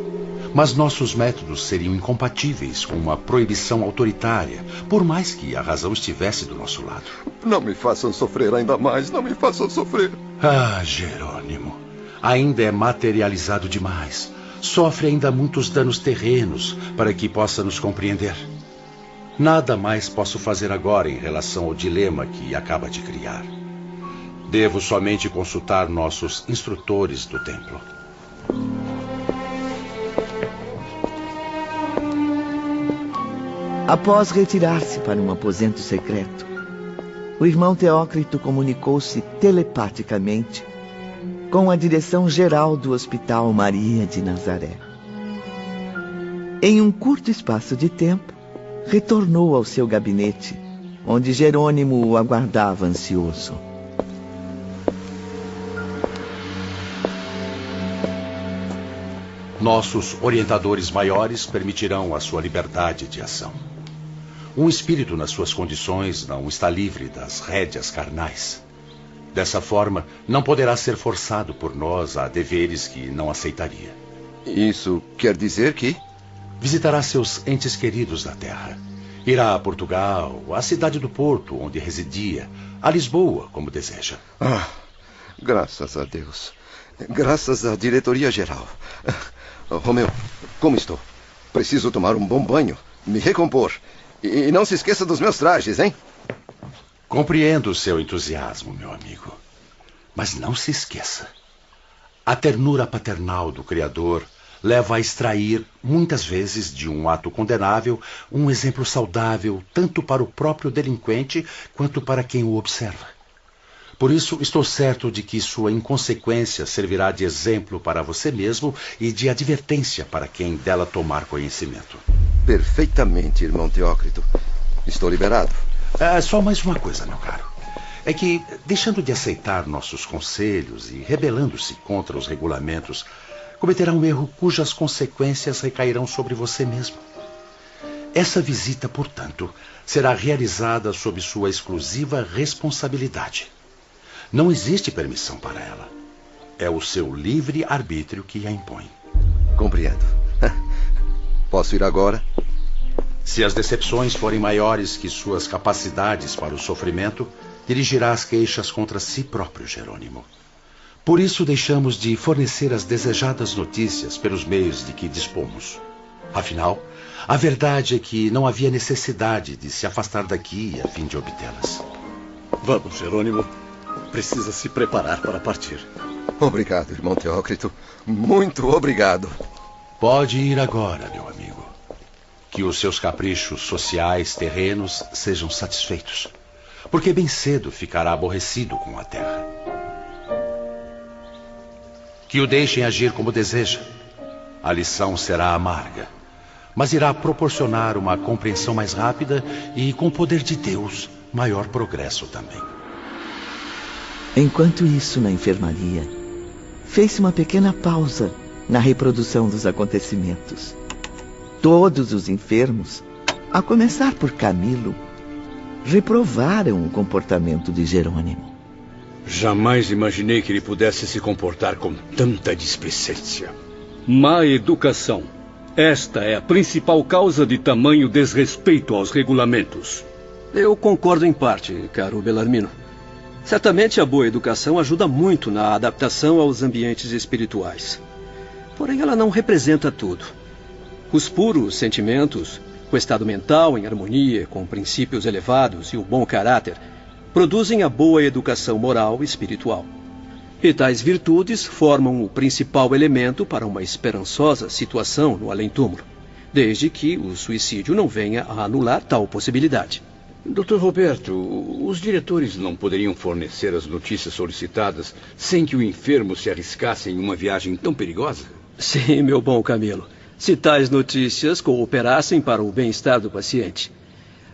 Mas nossos métodos seriam incompatíveis com uma proibição autoritária, por mais que a razão estivesse do nosso lado. Não me façam sofrer ainda mais, não me façam sofrer. Ah, Jerônimo, ainda é materializado demais. Sofre ainda muitos danos terrenos para que possa nos compreender. Nada mais posso fazer agora em relação ao dilema que acaba de criar. Devo somente consultar nossos instrutores do templo. Após retirar-se para um aposento secreto, o irmão Teócrito comunicou-se telepaticamente com a direção geral do Hospital Maria de Nazaré. Em um curto espaço de tempo, retornou ao seu gabinete, onde Jerônimo o aguardava ansioso. Nossos orientadores maiores permitirão a sua liberdade de ação. Um espírito nas suas condições não está livre das rédeas carnais. Dessa forma, não poderá ser forçado por nós a deveres que não aceitaria. Isso quer dizer que? Visitará seus entes queridos da terra. Irá a Portugal, à cidade do Porto, onde residia, a Lisboa, como deseja. Ah, graças a Deus. Graças à diretoria geral. Romeu, como estou? Preciso tomar um bom banho, me recompor. E não se esqueça dos meus trajes, hein? Compreendo o seu entusiasmo, meu amigo. Mas não se esqueça. A ternura paternal do Criador leva a extrair, muitas vezes, de um ato condenável, um exemplo saudável tanto para o próprio delinquente quanto para quem o observa. Por isso, estou certo de que sua inconsequência servirá de exemplo para você mesmo e de advertência para quem dela tomar conhecimento. Perfeitamente, irmão Teócrito. Estou liberado. Só mais uma coisa, meu caro. É que, deixando de aceitar nossos conselhos e rebelando-se contra os regulamentos, cometerá um erro cujas consequências recairão sobre você mesmo. Essa visita, portanto, será realizada sob sua exclusiva responsabilidade. Não existe permissão para ela. É o seu livre arbítrio que a impõe. Compreendo. Posso ir agora? Se as decepções forem maiores que suas capacidades para o sofrimento, dirigirá as queixas contra si próprio, Jerônimo. Por isso deixamos de fornecer as desejadas notícias pelos meios de que dispomos. Afinal, a verdade é que não havia necessidade de se afastar daqui a fim de obtê-las. Vamos, Jerônimo. Precisa se preparar para partir. Obrigado, irmão Teócrito. Muito obrigado. Pode ir agora, meu amigo. Que os seus caprichos sociais terrenos sejam satisfeitos. Porque bem cedo ficará aborrecido com a terra. Que o deixem agir como deseja. A lição será amarga, mas irá proporcionar uma compreensão mais rápida e, com o poder de Deus, maior progresso também. Enquanto isso, na enfermaria, fez-se uma pequena pausa na reprodução dos acontecimentos. Todos os enfermos, a começar por Camilo, reprovaram o comportamento de Jerônimo. Jamais imaginei que ele pudesse se comportar com tanta displicência. Má educação. Esta é a principal causa de tamanho desrespeito aos regulamentos. Eu concordo em parte, caro Belarmino. Certamente a boa educação ajuda muito na adaptação aos ambientes espirituais. Porém, ela não representa tudo. Os puros sentimentos, o estado mental em harmonia com princípios elevados e o bom caráter, produzem a boa educação moral e espiritual. E tais virtudes formam o principal elemento para uma esperançosa situação no além-túmulo, desde que o suicídio não venha a anular tal possibilidade. Dr. Roberto, os diretores não poderiam fornecer as notícias solicitadas sem que o enfermo se arriscasse em uma viagem tão perigosa? Sim, meu bom Camilo. Se tais notícias cooperassem para o bem-estar do paciente.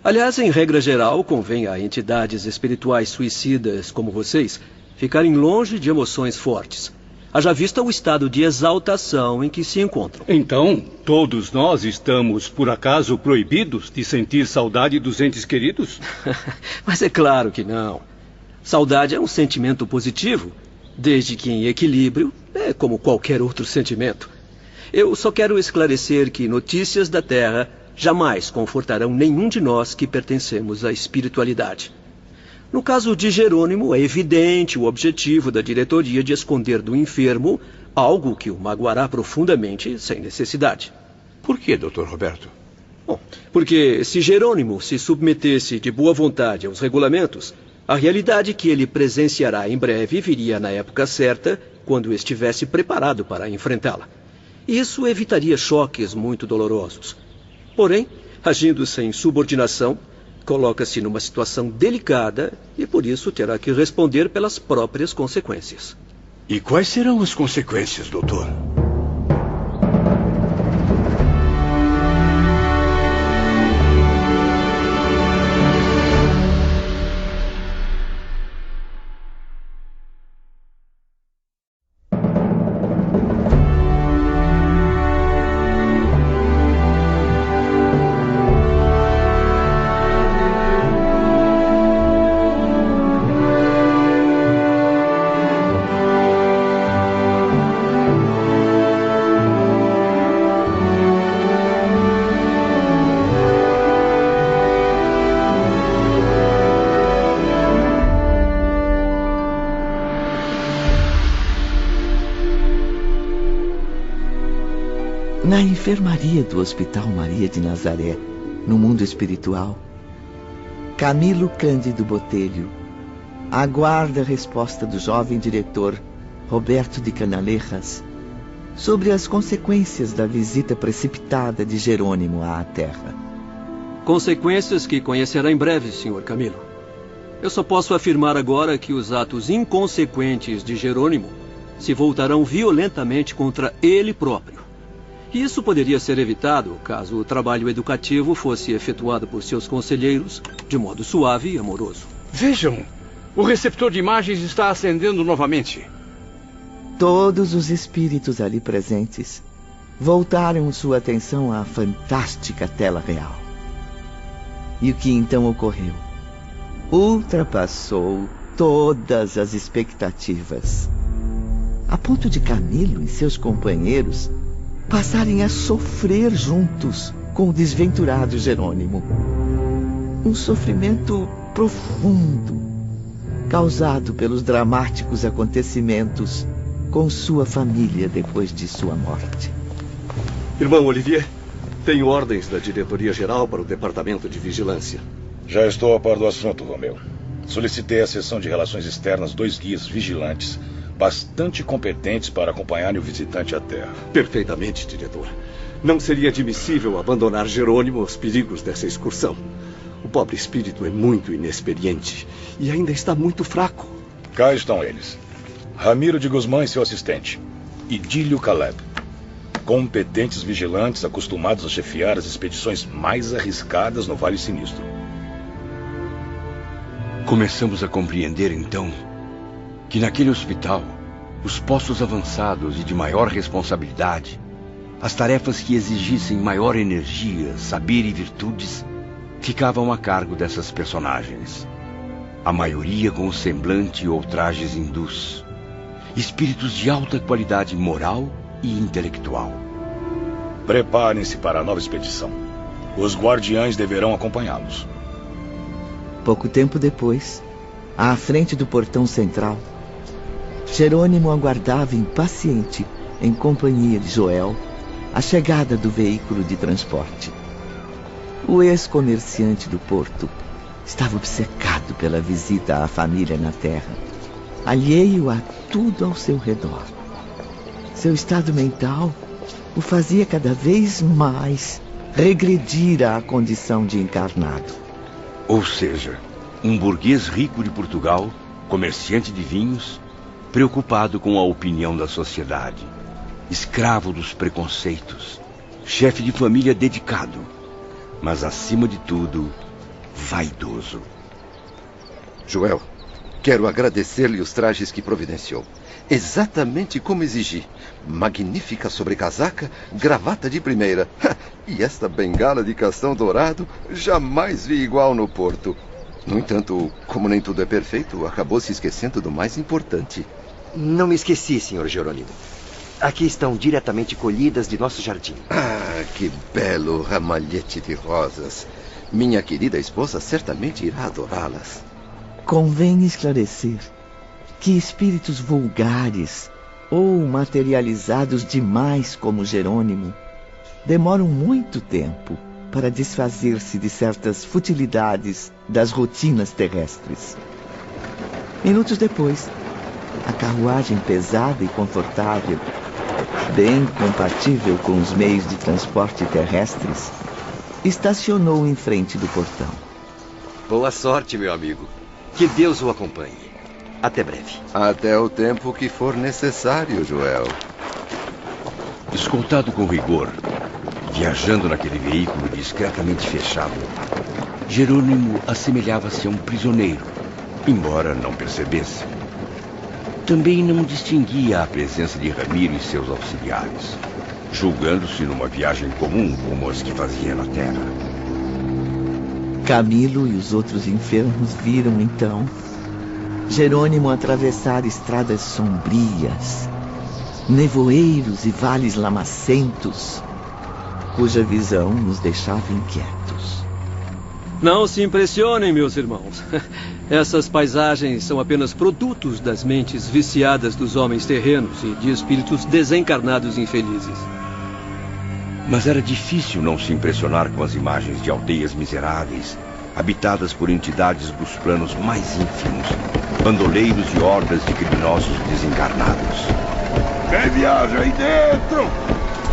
Aliás, em regra geral, convém a entidades espirituais suicidas como vocês ficarem longe de emoções fortes. Haja vista o estado de exaltação em que se encontram. Então, todos nós estamos, por acaso, proibidos de sentir saudade dos entes queridos? Mas é claro que não. Saudade é um sentimento positivo, desde que em equilíbrio, é como qualquer outro sentimento. Eu só quero esclarecer que notícias da Terra jamais confortarão nenhum de nós que pertencemos à espiritualidade. No caso de Jerônimo, é evidente o objetivo da diretoria de esconder do enfermo algo que o magoará profundamente sem necessidade. Por que, Dr. Roberto? Bom, porque se Jerônimo se submetesse de boa vontade aos regulamentos, a realidade que ele presenciará em breve viria na época certa, quando estivesse preparado para enfrentá-la. Isso evitaria choques muito dolorosos. Porém, agindo sem subordinação, coloca-se numa situação delicada e por isso terá que responder pelas próprias consequências. E quais serão as consequências, doutor? Na enfermaria do Hospital Maria de Nazaré, no mundo espiritual, Camilo Cândido Botelho aguarda a resposta do jovem diretor Roberto de Canalejas sobre as consequências da visita precipitada de Jerônimo à Terra. Consequências que conhecerá em breve, Sr. Camilo. Eu só posso afirmar agora que os atos inconsequentes de Jerônimo se voltarão violentamente contra ele próprio. E isso poderia ser evitado caso o trabalho educativo fosse efetuado por seus conselheiros de modo suave e amoroso. Vejam, o receptor de imagens está acendendo novamente. Todos os espíritos ali presentes voltaram sua atenção à fantástica tela real. E o que então ocorreu? Ultrapassou todas as expectativas, a ponto de Camilo e seus companheiros passarem a sofrer juntos com o desventurado Jerônimo. Um sofrimento profundo, causado pelos dramáticos acontecimentos com sua família depois de sua morte. Irmão Olivier, tenho ordens da diretoria-geral para o departamento de vigilância. Já estou a par do assunto, Romeu. Solicitei à seção de relações externas 2 guias vigilantes, bastante competentes para acompanharem o visitante à Terra. Perfeitamente, diretor. Não seria admissível abandonar Jerônimo aos perigos dessa excursão. O pobre espírito é muito inexperiente e ainda está muito fraco. Cá estão eles. Ramiro de Guzmán e seu assistente. Idílio Caleb. Competentes vigilantes acostumados a chefiar as expedições mais arriscadas no Vale Sinistro. Começamos a compreender, então, que naquele hospital, os postos avançados e de maior responsabilidade, as tarefas que exigissem maior energia, saber e virtudes, ficavam a cargo dessas personagens. A maioria com o semblante ou trajes hindus. Espíritos de alta qualidade moral e intelectual. Preparem-se para a nova expedição. Os guardiães deverão acompanhá-los. Pouco tempo depois, à frente do portão central, Jerônimo aguardava impaciente, em companhia de Joel, a chegada do veículo de transporte. O ex-comerciante do porto estava obcecado pela visita à família na terra, alheio a tudo ao seu redor. Seu estado mental o fazia cada vez mais regredir à condição de encarnado. Ou seja, um burguês rico de Portugal, comerciante de vinhos, preocupado com a opinião da sociedade, escravo dos preconceitos, chefe de família dedicado, mas acima de tudo, vaidoso. Joel, quero agradecer-lhe os trajes que providenciou. Exatamente como exigi. Magnífica sobrecasaca, gravata de primeira. E esta bengala de castão dourado, jamais vi igual no porto. No entanto, como nem tudo é perfeito, acabou se esquecendo do mais importante. Não me esqueci, Sr. Jerônimo. Aqui estão diretamente colhidas de nosso jardim. Ah, que belo ramalhete de rosas. Minha querida esposa certamente irá adorá-las. Convém esclarecer que espíritos vulgares ou materializados demais como Jerônimo demoram muito tempo para desfazer-se de certas futilidades das rotinas terrestres. Minutos depois, a carruagem pesada e confortável, bem compatível com os meios de transporte terrestres, estacionou em frente do portão. Boa sorte, meu amigo. Que Deus o acompanhe. Até breve. Até o tempo que for necessário, Joel. Escoltado com rigor, viajando naquele veículo discretamente fechado, Jerônimo assemelhava-se a um prisioneiro, embora não percebesse. Também não distinguia a presença de Ramiro e seus auxiliares, julgando-se numa viagem comum como as que fazia na Terra. Camilo e os outros enfermos viram, então, Jerônimo atravessar estradas sombrias, nevoeiros e vales lamacentos, cuja visão nos deixava inquietos. Não se impressionem, meus irmãos. Essas paisagens são apenas produtos das mentes viciadas dos homens terrenos e de espíritos desencarnados infelizes. Mas era difícil não se impressionar com as imagens de aldeias miseráveis, habitadas por entidades dos planos mais ínfimos, bandoleiros e hordas de criminosos desencarnados. Quem viaja aí dentro?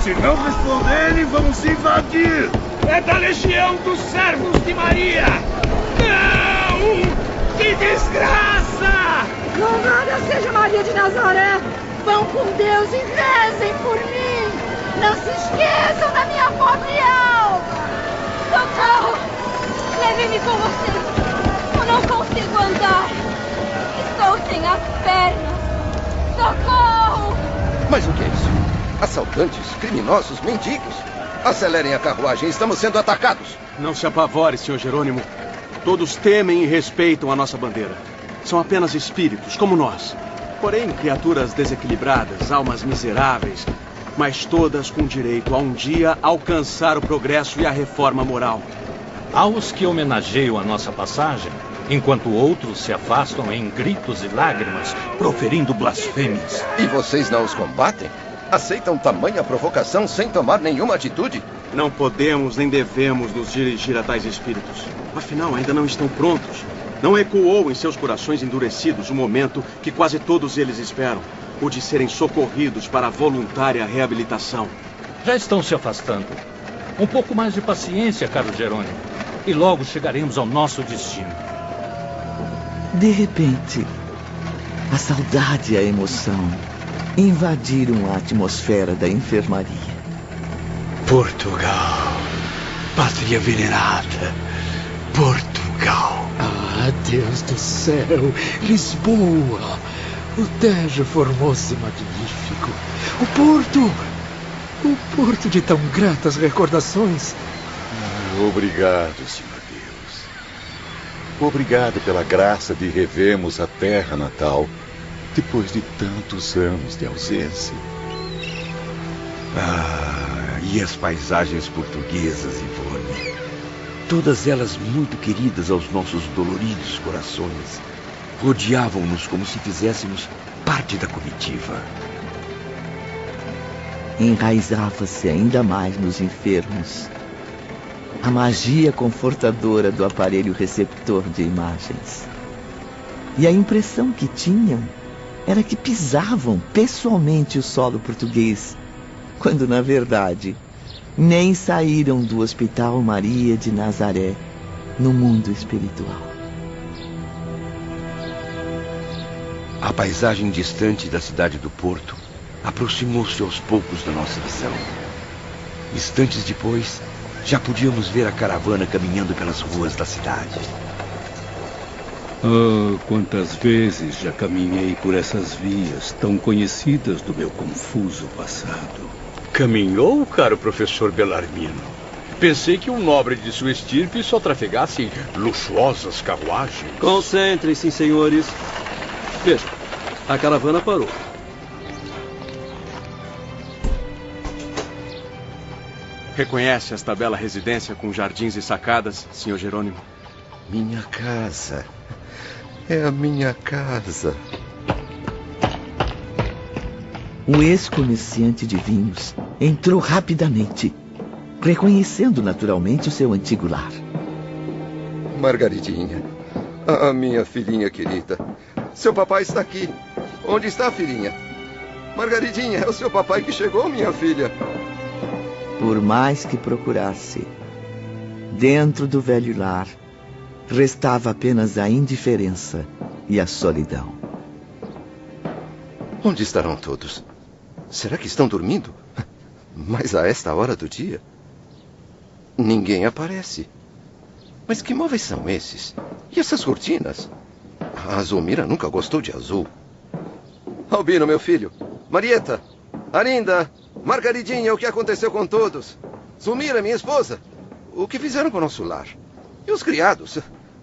Se não responderem, vamos invadir! É da Legião dos Servos de Maria! Não! Que desgraça! Louvada seja Maria de Nazaré! Vão com Deus e rezem por mim! Não se esqueçam da minha pobre alma! Socorro! Leve-me com vocês! Eu não consigo andar! Estou sem as pernas! Socorro! Mas o que é isso? Assaltantes, criminosos, mendigos. Acelerem a carruagem, estamos sendo atacados. Não se apavore, Sr. Jerônimo. Todos temem e respeitam a nossa bandeira. São apenas espíritos, como nós. Porém, criaturas desequilibradas, almas miseráveis, mas todas com direito a um dia alcançar o progresso e a reforma moral. Há os que homenageiam a nossa passagem, enquanto outros se afastam em gritos e lágrimas, proferindo blasfêmias. E vocês não os combatem? Aceitam tamanha provocação sem tomar nenhuma atitude? Não podemos nem devemos nos dirigir a tais espíritos. Afinal, ainda não estão prontos. Não ecoou em seus corações endurecidos o momento que quase todos eles esperam, o de serem socorridos para a voluntária reabilitação. Já estão se afastando. Um pouco mais de paciência, caro Jerônimo, e logo chegaremos ao nosso destino. De repente, a saudade e a emoção invadiram a atmosfera da enfermaria. Portugal, pátria venerada, Portugal. Ah, Deus do céu, Lisboa. O Tejo formou-se magnífico. O porto de tão gratas recordações. Obrigado, Senhor Deus. Obrigado pela graça de revermos a terra natal depois de tantos anos de ausência. E as paisagens portuguesas, Ivone. Todas elas muito queridas aos nossos doloridos corações. Rodeavam-nos como se fizéssemos parte da comitiva. Enraizava-se ainda mais nos enfermos a magia confortadora do aparelho receptor de imagens. E a impressão que tinham era que pisavam pessoalmente o solo português, quando, na verdade, nem saíram do Hospital Maria de Nazaré no mundo espiritual. A paisagem distante da cidade do Porto aproximou-se aos poucos da nossa visão. Instantes depois, já podíamos ver a caravana caminhando pelas ruas da cidade. Ah, quantas vezes já caminhei por essas vias tão conhecidas do meu confuso passado. Caminhou, caro professor Belarmino? Pensei que um nobre de sua estirpe só trafegasse em luxuosas carruagens. Concentrem-se, senhores. Veja, a caravana parou. Reconhece esta bela residência com jardins e sacadas, Sr. Jerônimo? Minha casa. É a minha casa. O ex-comerciante de vinhos entrou rapidamente, reconhecendo naturalmente o seu antigo lar. Margaridinha, a minha filhinha querida. Seu papai está aqui. Onde está a filhinha? Margaridinha, é o seu papai que chegou, minha filha. Por mais que procurasse, dentro do velho lar, restava apenas a indiferença e a solidão. Onde estarão todos? Será que estão dormindo? Mas a esta hora do dia? Ninguém aparece. Mas que móveis são esses? E essas cortinas? A Zulmira nunca gostou de azul. Albino, meu filho. Marieta. Arinda. Margaridinha, o que aconteceu com todos? Zulmira, minha esposa. O que fizeram com o nosso lar? E os criados?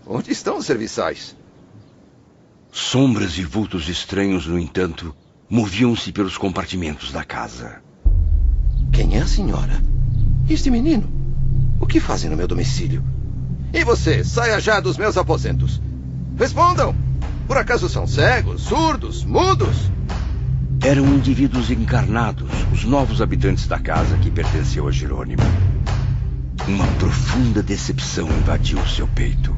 Onde estão os serviçais? Sombras e vultos estranhos, no entanto, moviam-se pelos compartimentos da casa. Quem é a senhora? E este menino? O que fazem no meu domicílio? E você, saia já dos meus aposentos. Respondam! Por acaso são cegos, surdos, mudos? Eram indivíduos encarnados, os novos habitantes da casa que pertenceu a Jerônimo. Uma profunda decepção invadiu seu peito.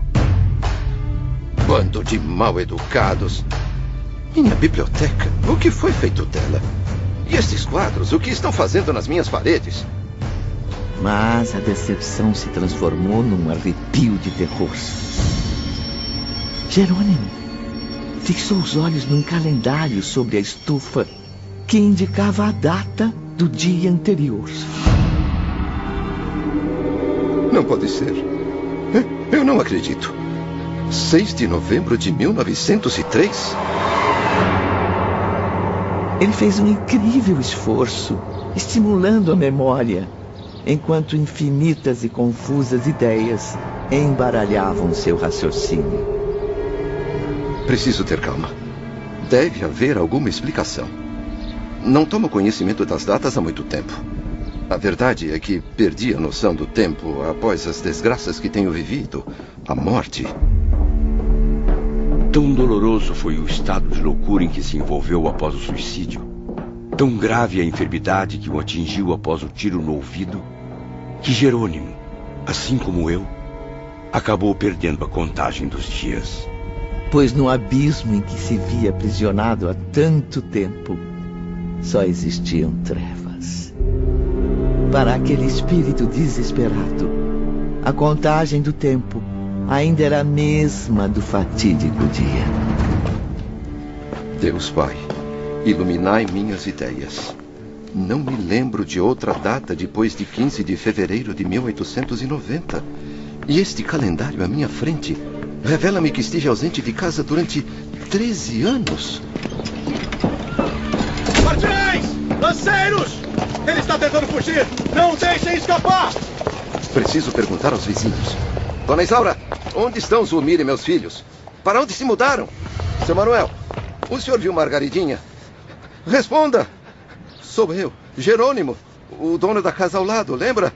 Bando de mal-educados. Minha biblioteca, o que foi feito dela? E estes quadros, o que estão fazendo nas minhas paredes? Mas a decepção se transformou num arrepio de terror. Jerônimo fixou os olhos num calendário sobre a estufa que indicava a data do dia anterior. Não pode ser. Eu não acredito. 6 de novembro de 1903? Ele fez um incrível esforço, estimulando a memória, enquanto infinitas e confusas ideias embaralhavam seu raciocínio. Preciso ter calma. Deve haver alguma explicação. Não tomo conhecimento das datas há muito tempo. A verdade é que perdi a noção do tempo após as desgraças que tenho vivido. A morte. Tão doloroso foi o estado de loucura em que se envolveu após o suicídio. Tão grave a enfermidade que o atingiu após o tiro no ouvido, que Jerônimo, assim como eu, acabou perdendo a contagem dos dias. Pois no abismo em que se via aprisionado há tanto tempo, só existiam trevas. Para aquele espírito desesperado, a contagem do tempo ainda era a mesma do fatídico dia. Deus Pai, iluminai minhas ideias. Não me lembro de outra data depois de 15 de fevereiro de 1890. E este calendário à minha frente revela-me que estive ausente de casa durante 13 anos. Guardiões! Lanceiros! Ele está tentando fugir! Não deixem escapar! Preciso perguntar aos vizinhos. Dona Isaura, onde estão Zulmir e meus filhos? Para onde se mudaram? Seu Manuel, o senhor viu Margaridinha? Responda! Sou eu, Jerônimo, o dono da casa ao lado, lembra?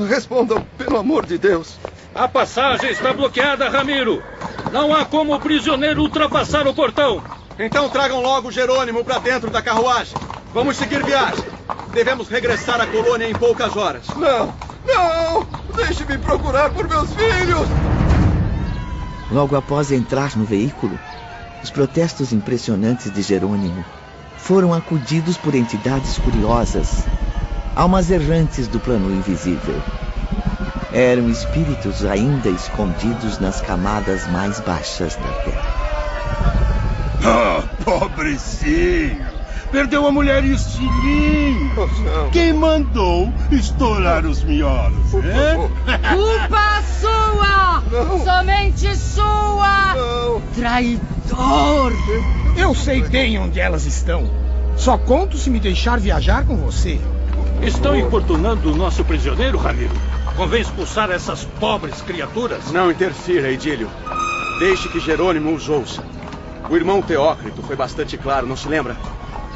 Respondam, pelo amor de Deus. A passagem está bloqueada, Ramiro. Não há como o prisioneiro ultrapassar o portão. Então tragam logo Jerônimo para dentro da carruagem. Vamos seguir viagem. Devemos regressar à colônia em poucas horas. Não! Não! Deixe-me procurar por meus filhos! Logo após entrar no veículo, os protestos impressionantes de Jerônimo foram acudidos por entidades curiosas, almas errantes do plano invisível. Eram espíritos ainda escondidos nas camadas mais baixas da terra. Ah, pobrecinho! Perdeu a mulher e os filhinhos! Quem mandou estourar os miolos, Culpa sua! Não. Somente sua! Não. Traidor! Eu sei bem onde elas estão. Só conto se me deixar viajar com você. Estão importunando o nosso prisioneiro, Ramiro. Convém expulsar essas pobres criaturas. Não interfira, Idílio. Deixe que Jerônimo os ouça. O irmão Teócrito foi bastante claro, não se lembra?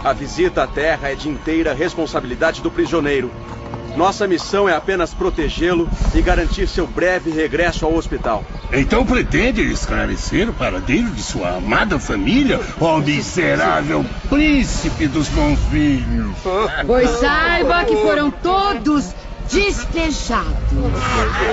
A visita à Terra é de inteira responsabilidade do prisioneiro. Nossa missão é apenas protegê-lo e garantir seu breve regresso ao hospital. Então pretende esclarecer o paradeiro de sua amada família, ó miserável príncipe dos bonzinhos? Pois saiba que foram todos despejados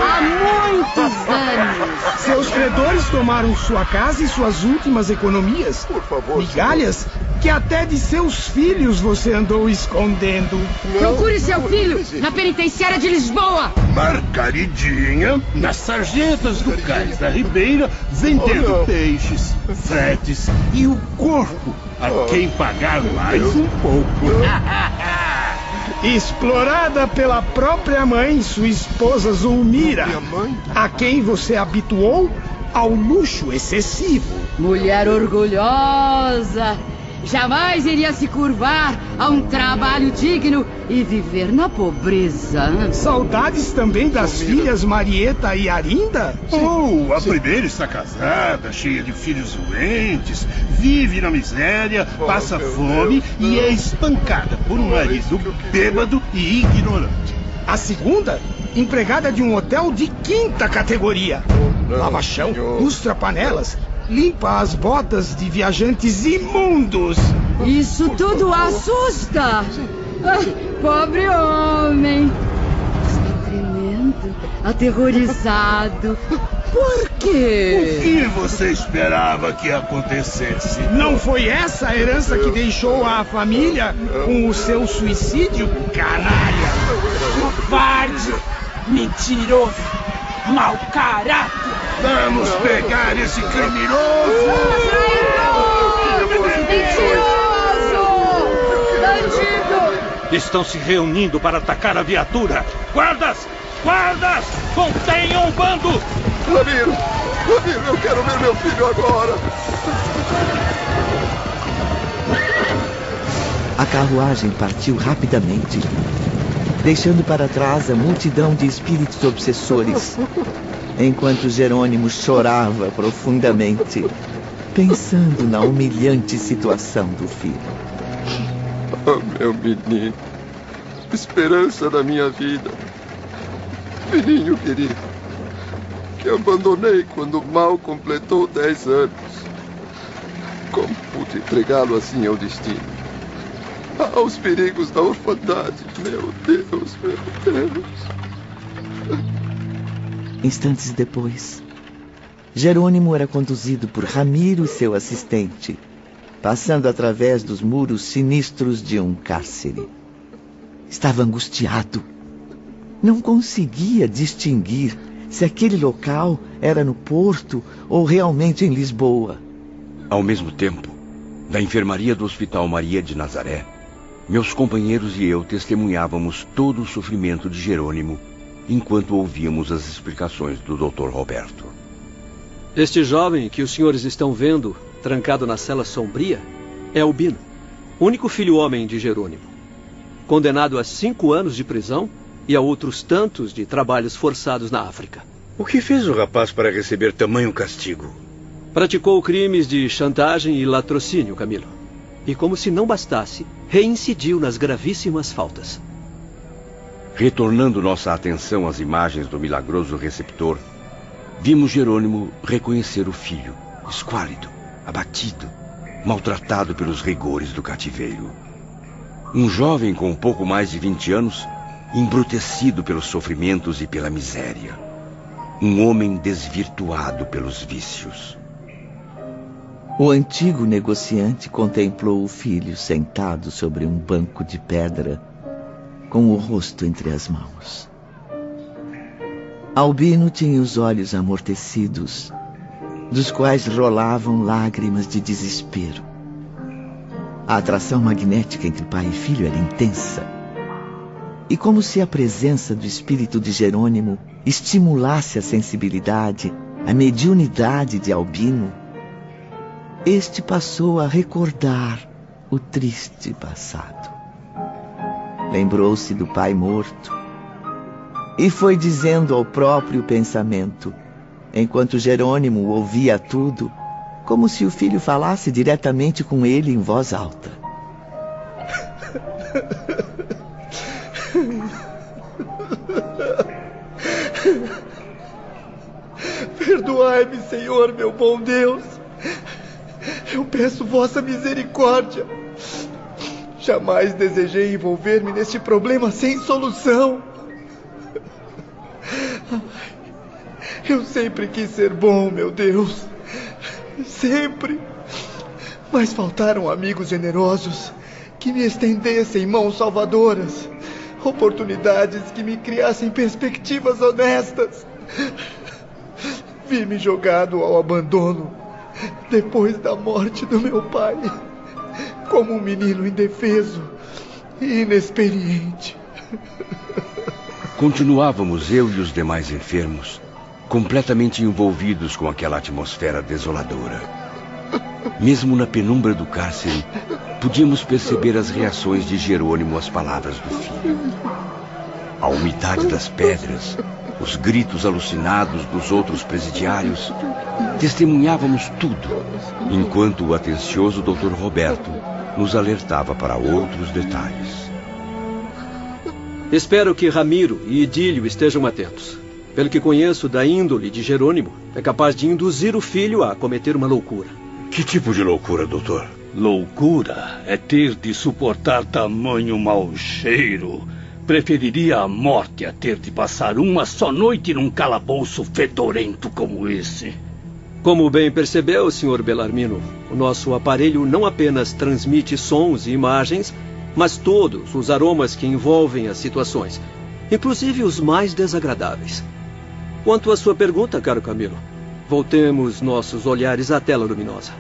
há muitos anos. Seus credores tomaram sua casa e suas últimas economias. Por favor, migalhas que até de seus filhos você andou escondendo. Procure seu filho na penitenciária de Lisboa. Margaridinha, nas sarjetas do cais da Ribeira, vendendo peixes, fretes e o corpo a quem pagar mais um pouco. Explorada pela própria mãe, sua esposa Zulmira, a quem você habituou ao luxo excessivo. Mulher orgulhosa, jamais iria se curvar a um trabalho digno e viver na pobreza. Saudades também das filhas Marieta e Arinda? Oh, a primeira está casada, cheia de filhos doentes, vive na miséria, passa fome e é espancada por um marido bêbado e ignorante. A segunda, empregada de um hotel de quinta categoria. Lava chão, lustra panelas, limpa as botas de viajantes imundos. Isso tudo assusta. Pobre homem. Está tremendo, aterrorizado. Por quê? O que você esperava que acontecesse? Não foi essa a herança que deixou a família com o seu suicídio, canalha? Covarde, mentiroso, mau caráter. Vamos pegar esse criminoso! Mentiroso! Bandido! Estão se reunindo para atacar a viatura. Guardas! Guardas! Contenham o bando! Ramiro! Ramiro, eu quero ver meu filho agora! A carruagem partiu rapidamente, deixando para trás a multidão de espíritos obsessores, enquanto Jerônimo chorava profundamente, pensando na humilhante situação do filho. Oh, meu menino, esperança da minha vida. Filhinho querido, que abandonei quando mal completou 10 anos. Como pude entregá-lo assim ao destino? Aos perigos da orfandade. Meu Deus, meu Deus. Instantes depois, Jerônimo era conduzido por Ramiro e seu assistente, passando através dos muros sinistros de um cárcere. Estava angustiado. Não conseguia distinguir se aquele local era no Porto ou realmente em Lisboa. Ao mesmo tempo, da enfermaria do Hospital Maria de Nazaré, meus companheiros e eu testemunhávamos todo o sofrimento de Jerônimo enquanto ouvíamos as explicações do Dr. Roberto. Este jovem que os senhores estão vendo, trancado na cela sombria, é Albino, único filho homem de Jerônimo, condenado a 5 anos de prisão e a outros tantos de trabalhos forçados na África. O que fez o rapaz para receber tamanho castigo? Praticou crimes de chantagem e latrocínio, Camilo. E como se não bastasse, reincidiu nas gravíssimas faltas. Retornando nossa atenção às imagens do milagroso receptor, vimos Jerônimo reconhecer o filho, esquálido, abatido, maltratado pelos rigores do cativeiro. Um jovem com pouco mais de 20 anos, embrutecido pelos sofrimentos e pela miséria. Um homem desvirtuado pelos vícios. O antigo negociante contemplou o filho sentado sobre um banco de pedra, com o rosto entre as mãos. Albino tinha os olhos amortecidos, dos quais rolavam lágrimas de desespero. A atração magnética entre pai e filho era intensa. E como se a presença do espírito de Jerônimo estimulasse a sensibilidade, a mediunidade de Albino, este passou a recordar o triste passado. Lembrou-se do pai morto e foi dizendo ao próprio pensamento, enquanto Jerônimo ouvia tudo, como se o filho falasse diretamente com ele em voz alta. Perdoai-me, Senhor, meu bom Deus. Eu peço vossa misericórdia. Jamais desejei envolver-me neste problema sem solução. Eu sempre quis ser bom, meu Deus. Sempre. Mas faltaram amigos generosos que me estendessem mãos salvadoras, oportunidades que me criassem perspectivas honestas. Vi-me jogado ao abandono depois da morte do meu pai, como um menino indefeso e inexperiente. Continuávamos eu e os demais enfermos, completamente envolvidos com aquela atmosfera desoladora. Mesmo na penumbra do cárcere, podíamos perceber as reações de Jerônimo às palavras do filho. A umidade das pedras, os gritos alucinados dos outros presidiários, testemunhávamos tudo, enquanto o atencioso Dr. Roberto nos alertava para outros detalhes. Espero que Ramiro e Idílio estejam atentos. Pelo que conheço da índole de Jerônimo, é capaz de induzir o filho a cometer uma loucura. Que tipo de loucura, doutor? Loucura é ter de suportar tamanho mau cheiro. Preferiria a morte a ter de passar uma só noite num calabouço fedorento como esse. Como bem percebeu, Sr. Bellarmino, o nosso aparelho não apenas transmite sons e imagens, mas todos os aromas que envolvem as situações, inclusive os mais desagradáveis. Quanto à sua pergunta, caro Camilo, Voltemos nossos olhares à tela luminosa.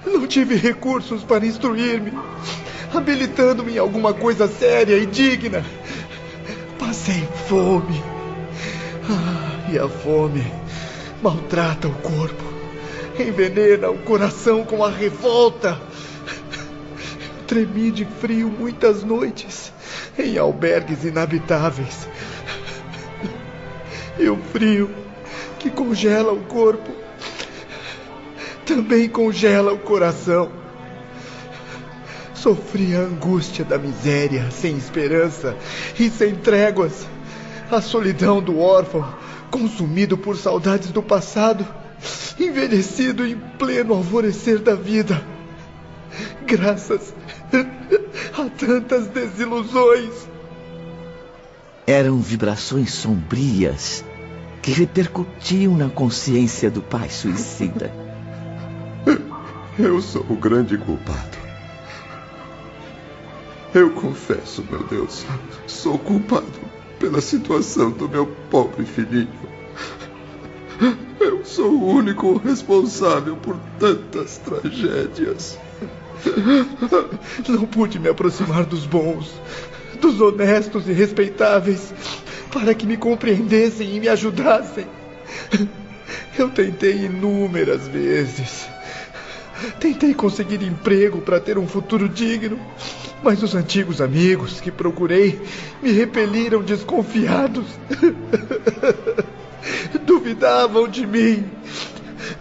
Não tive recursos para instruir-me, habilitando-me em alguma coisa séria e digna. Passei fome. E a fome maltrata o corpo, envenena o coração com a revolta. Tremi de frio muitas noites em albergues inabitáveis. E o frio que congela o corpo também congela o coração. Sofri a angústia da miséria, sem esperança e sem tréguas. A solidão do órfão, consumido por saudades do passado, envelhecido em pleno alvorecer da vida. Graças a tantas desilusões. Eram vibrações sombrias que repercutiam na consciência do pai suicida. Eu sou o grande culpado. Eu confesso, meu Deus, sou culpado pela situação do meu pobre filhinho. Eu sou o único responsável por tantas tragédias. Não pude me aproximar dos bons, dos honestos e respeitáveis, para que me compreendessem e me ajudassem. Eu tentei inúmeras vezes. Tentei conseguir emprego para ter um futuro digno, mas os antigos amigos que procurei me repeliram desconfiados. Duvidavam de mim,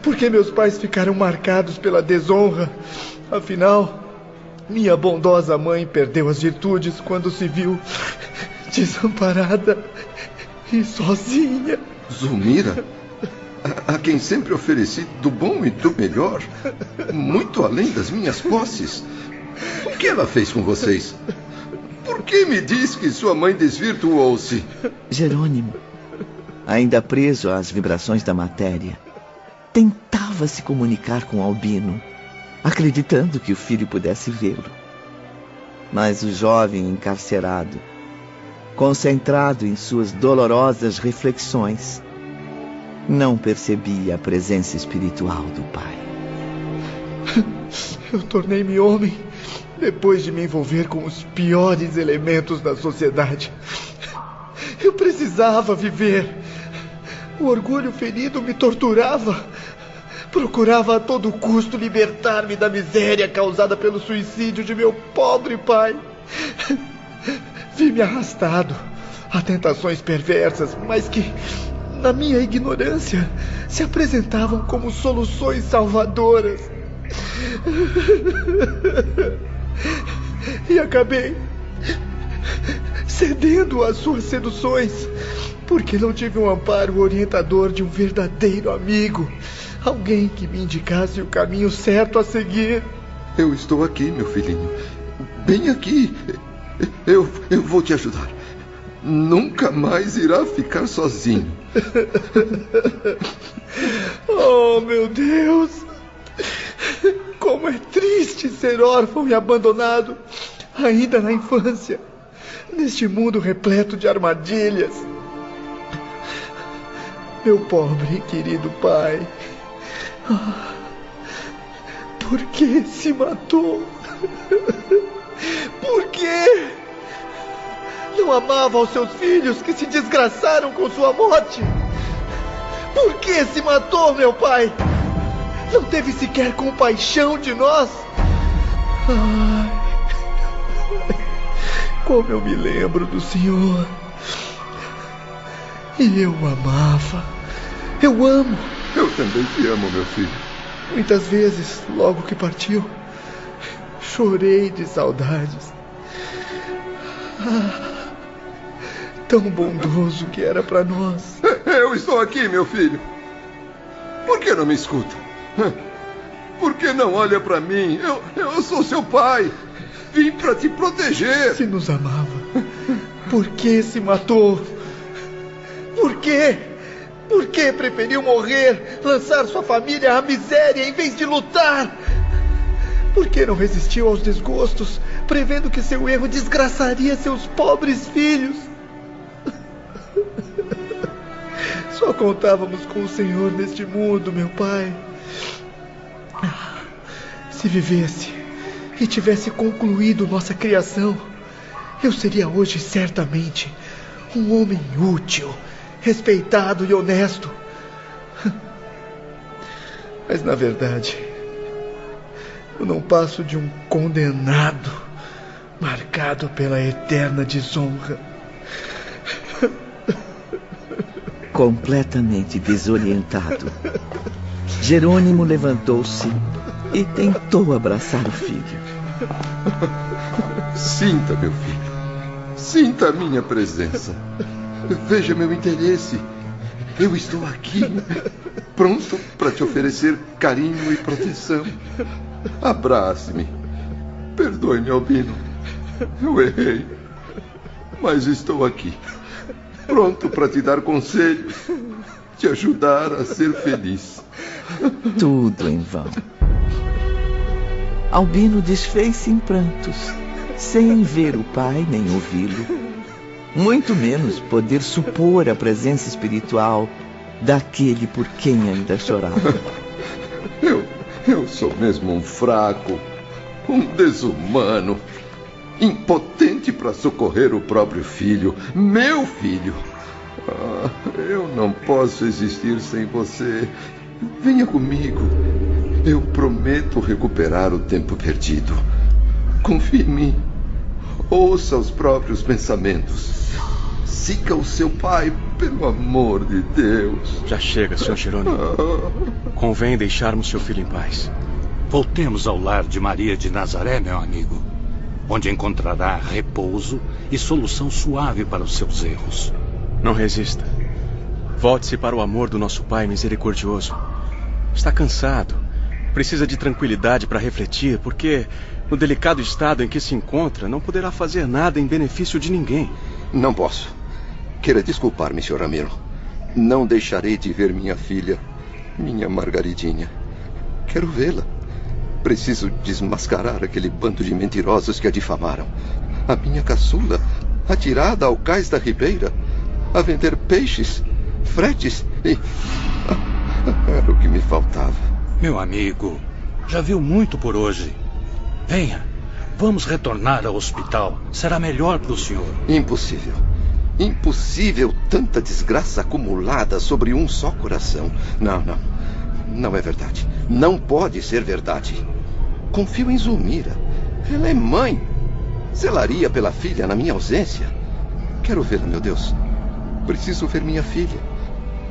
porque meus pais ficaram marcados pela desonra. Afinal, minha bondosa mãe perdeu as virtudes quando se viu desamparada e sozinha. Zulmira, a quem sempre ofereci do bom e do melhor, muito além das minhas posses. O que ela fez com vocês? Por que me diz que sua mãe desvirtuou-se? Jerônimo, ainda preso às vibrações da matéria, tentava se comunicar com Albino, acreditando que o filho pudesse vê-lo. Mas o jovem encarcerado, concentrado em suas dolorosas reflexões, não percebia a presença espiritual do pai. Eu tornei-me homem depois de me envolver com os piores elementos da sociedade. Eu precisava viver. O orgulho ferido me torturava. Procurava a todo custo libertar-me da miséria causada pelo suicídio de meu pobre pai. Vi-me arrastado a tentações perversas, mas que, na minha ignorância, se apresentavam como soluções salvadoras. E acabei cedendo às suas seduções, porque não tive um amparo orientador de um verdadeiro amigo, alguém que me indicasse o caminho certo a seguir. Eu estou aqui, meu filhinho, bem aqui. Eu vou te ajudar. Nunca mais irá ficar sozinho. Oh, meu Deus! Como é triste ser órfão e abandonado, ainda na infância, neste mundo repleto de armadilhas. Meu pobre e querido pai, por que se matou? Por quê? Não amava os seus filhos que se desgraçaram com sua morte? Por que se matou, meu pai? Não teve sequer compaixão de nós? Ai, como eu me lembro do Senhor. E eu o amava. Eu amo. Eu também te amo, meu filho. Muitas vezes, logo que partiu, chorei de saudades. Tão bondoso que era para nós. Eu estou aqui, meu filho. Por que não me escuta? Por que não olha para mim? Eu sou seu pai. Vim para te proteger. Se nos amava, por que se matou? Por quê? Por que preferiu morrer, lançar sua família à miséria em vez de lutar? Por que não resistiu aos desgostos, prevendo que seu erro desgraçaria seus pobres filhos? Sua contávamos com o Senhor neste mundo, meu pai. Se vivesse e tivesse concluído nossa criação, eu seria hoje certamente um homem útil, respeitado e honesto. Mas na verdade, eu não passo de um condenado, marcado pela eterna desonra. Completamente desorientado, Jerônimo levantou-se e tentou abraçar o filho. Sinta, meu filho. Sinta a minha presença. Veja meu interesse. Eu estou aqui, pronto para te oferecer carinho e proteção. Abrace-me. Perdoe-me, Albino. Eu errei. Mas estou aqui, pronto para te dar conselhos, te ajudar a ser feliz. Tudo em vão. Albino desfez-se em prantos, sem ver o pai nem ouvi-lo, muito menos poder supor a presença espiritual daquele por quem ainda chorava. Eu sou mesmo um fraco, um desumano, impotente para socorrer o próprio filho, meu filho. Eu não posso existir sem você. Venha comigo. Eu prometo recuperar o tempo perdido. Confie em mim. Ouça os próprios pensamentos. Siga o seu pai, pelo amor de Deus. Já chega, Sr. Jerônimo. Convém deixarmos seu filho em paz. Voltemos ao lar de Maria de Nazaré, meu amigo, onde encontrará repouso e solução suave para os seus erros. Não resista. Volte-se para o amor do nosso Pai misericordioso. Está cansado. Precisa de tranquilidade para refletir, porque no delicado estado em que se encontra, não poderá fazer nada em benefício de ninguém. Não posso. Queira desculpar-me, Sr. Ramiro. Não deixarei de ver minha filha, minha Margaridinha. Quero vê-la. Preciso desmascarar aquele bando de mentirosos que a difamaram. A minha caçula, atirada ao cais da ribeira, a vender peixes, fretes e... Era o que me faltava. Meu amigo, já viu muito por hoje. Venha, vamos retornar ao hospital. Será melhor para o senhor. Impossível. Impossível tanta desgraça acumulada sobre um só coração. Não. Não é verdade. Não pode ser verdade. Confio em Zulmira. Ela é mãe. Zelaria pela filha na minha ausência. Quero vê-la, meu Deus. Preciso ver minha filha.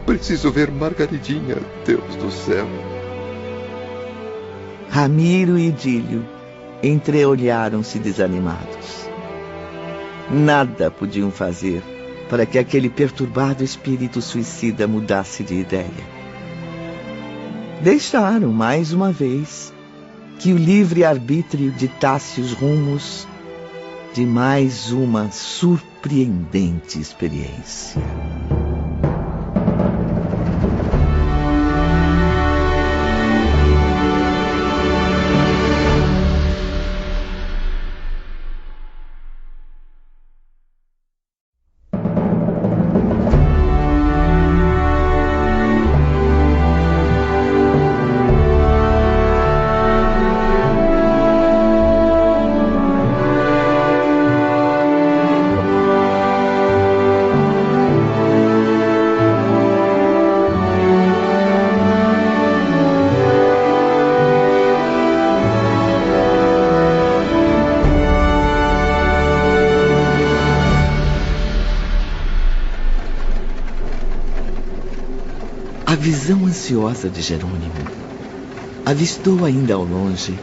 Preciso ver Margaridinha, Deus do céu. Ramiro e Dílio entreolharam-se desanimados. Nada podiam fazer para que aquele perturbado espírito suicida mudasse de ideia. Deixaram, mais uma vez, que o livre-arbítrio ditasse os rumos de mais uma surpreendente experiência. A visão ansiosa de Jerônimo avistou ainda ao longe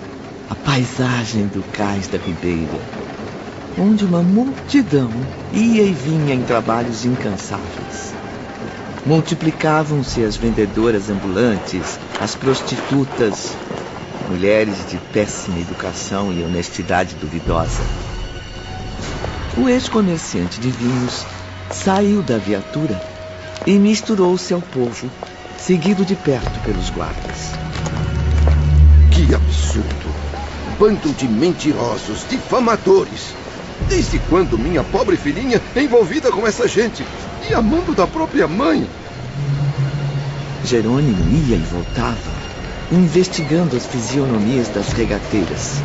a paisagem do cais da ribeira, onde uma multidão ia e vinha em trabalhos incansáveis. Multiplicavam-se as vendedoras ambulantes, as prostitutas, mulheres de péssima educação e honestidade duvidosa. O ex-comerciante de vinhos saiu da viatura e misturou-se ao povo, seguido de perto pelos guardas. Que absurdo! Bando de mentirosos, difamadores! Desde quando minha pobre filhinha é envolvida com essa gente? E amando da própria mãe? Jerônimo ia e voltava, investigando as fisionomias das regateiras.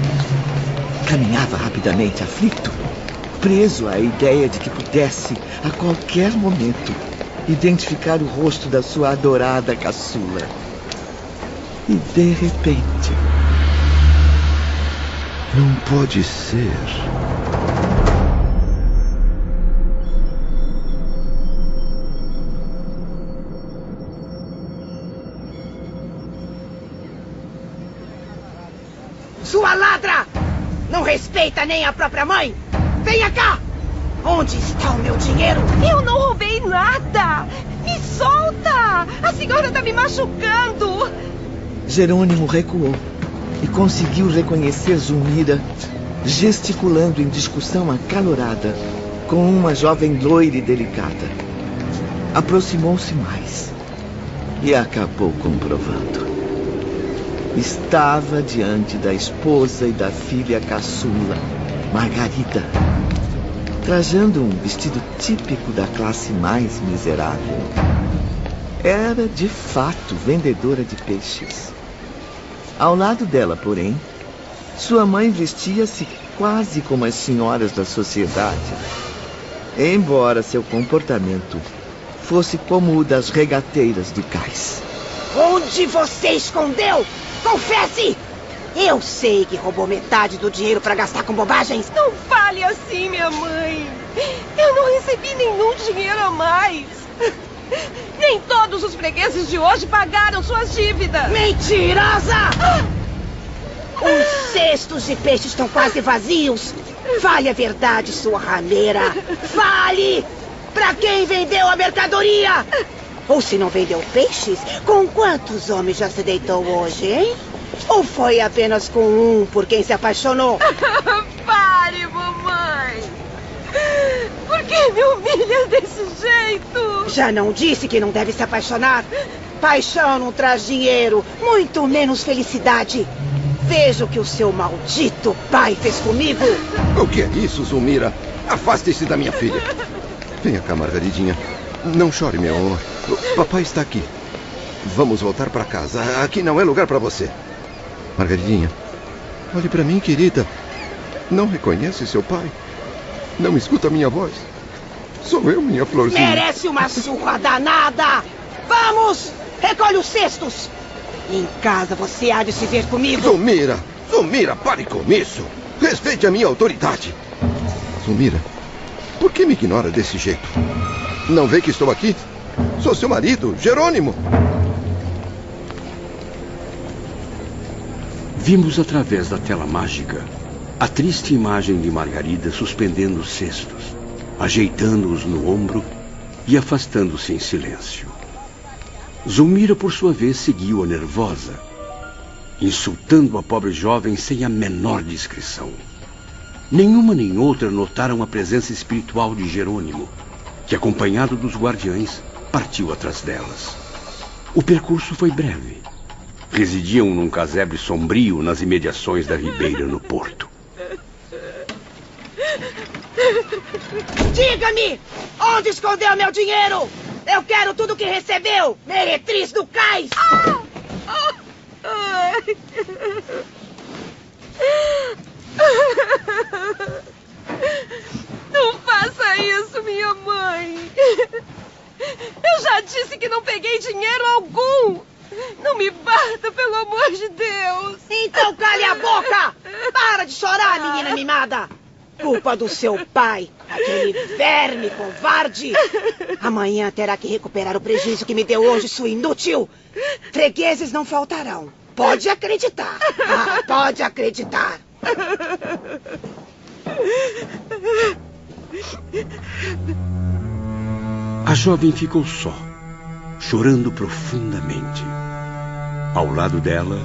Caminhava rapidamente, aflito, preso à ideia de que pudesse, a qualquer momento, identificar o rosto da sua adorada caçula. E, de repente... Não pode ser. Sua ladra! Não respeita nem a própria mãe? Venha cá! Onde está o meu dinheiro? Eu não roubei nada! Me solta! A senhora está me machucando! Jerônimo recuou e conseguiu reconhecer Zulmira gesticulando em discussão acalorada com uma jovem loira e delicada. Aproximou-se mais e acabou comprovando. Estava diante da esposa e da filha caçula, Margarida, trajando um vestido típico da classe mais miserável. Era, de fato, vendedora de peixes. Ao lado dela, porém, sua mãe vestia-se quase como as senhoras da sociedade, embora seu comportamento fosse como o das regateiras do cais. Onde você escondeu? Confesse! Eu sei que roubou metade do dinheiro para gastar com bobagens. Não fale assim, minha mãe. Eu não recebi nenhum dinheiro a mais. Nem todos os fregueses de hoje pagaram suas dívidas. Mentirosa! Os cestos de peixe estão quase vazios. Fale a verdade, sua rameira. Fale! Pra quem vendeu a mercadoria? Ou se não vendeu peixes, com quantos homens já se deitou hoje, hein? Ou foi apenas com um por quem se apaixonou? Pare, mamãe! Por que me humilha desse jeito? Já não disse que não deve se apaixonar? Paixão não traz dinheiro, muito menos felicidade. Veja o que o seu maldito pai fez comigo. O que é isso, Zulmira? Afaste-se da minha filha. Venha cá, Margaridinha. Não chore, meu amor. O papai está aqui. Vamos voltar para casa. Aqui não é lugar para você. Margaridinha, olhe para mim, querida. Não reconhece seu pai? Não escuta minha voz? Sou eu, minha florzinha. Merece uma surra danada! Vamos! Recolhe os cestos! Em casa você há de se ver comigo. Zulmira! Zulmira, pare com isso! Respeite a minha autoridade! Zulmira, por que me ignora desse jeito? Não vê que estou aqui? Sou seu marido, Jerônimo! Vimos através da tela mágica a triste imagem de Margarida suspendendo os cestos, ajeitando-os no ombro e afastando-se em silêncio. Zulmira, por sua vez, seguiu-a nervosa, insultando a pobre jovem sem a menor discrição. Nenhuma nem outra notaram a presença espiritual de Jerônimo, que, acompanhado dos guardiães, partiu atrás delas. O percurso foi breve. Residiam num casebre sombrio nas imediações da ribeira no porto. Diga-me! Onde escondeu meu dinheiro? Eu quero tudo que recebeu! Meretriz do cais! Não faça isso, minha mãe! Eu já disse que não peguei dinheiro algum! Não me bata, pelo amor de Deus! Então cale a boca! Para de chorar, menina mimada! Culpa do seu pai, aquele verme covarde! Amanhã terá que recuperar o prejuízo que me deu hoje, sua inútil! Fregueses não faltarão. Pode acreditar! Ah, pode acreditar! A jovem ficou só, chorando profundamente. Ao lado dela,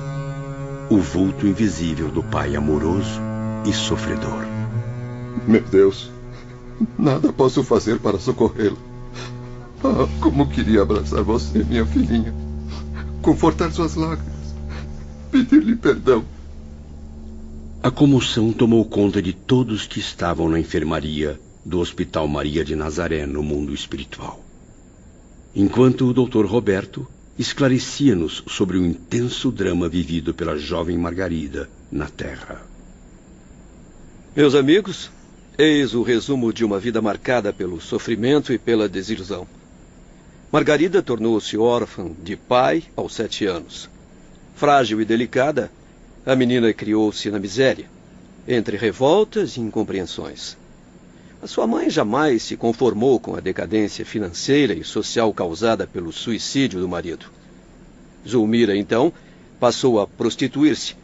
o vulto invisível do pai amoroso e sofredor. Meu Deus, nada posso fazer para socorrê-lo. Ah, como queria abraçar você, minha filhinha. Confortar suas lágrimas. Pedir-lhe perdão. A comoção tomou conta de todos que estavam na enfermaria do Hospital Maria de Nazaré, no mundo espiritual. Enquanto o Dr. Roberto esclarecia-nos sobre o intenso drama vivido pela jovem Margarida na Terra. Meus amigos, eis o resumo de uma vida marcada pelo sofrimento e pela desilusão. Margarida tornou-se órfã de pai aos 7 anos. Frágil e delicada, a menina criou-se na miséria, entre revoltas e incompreensões. A sua mãe jamais se conformou com a decadência financeira e social causada pelo suicídio do marido. Zulmira, então, passou a prostituir-se,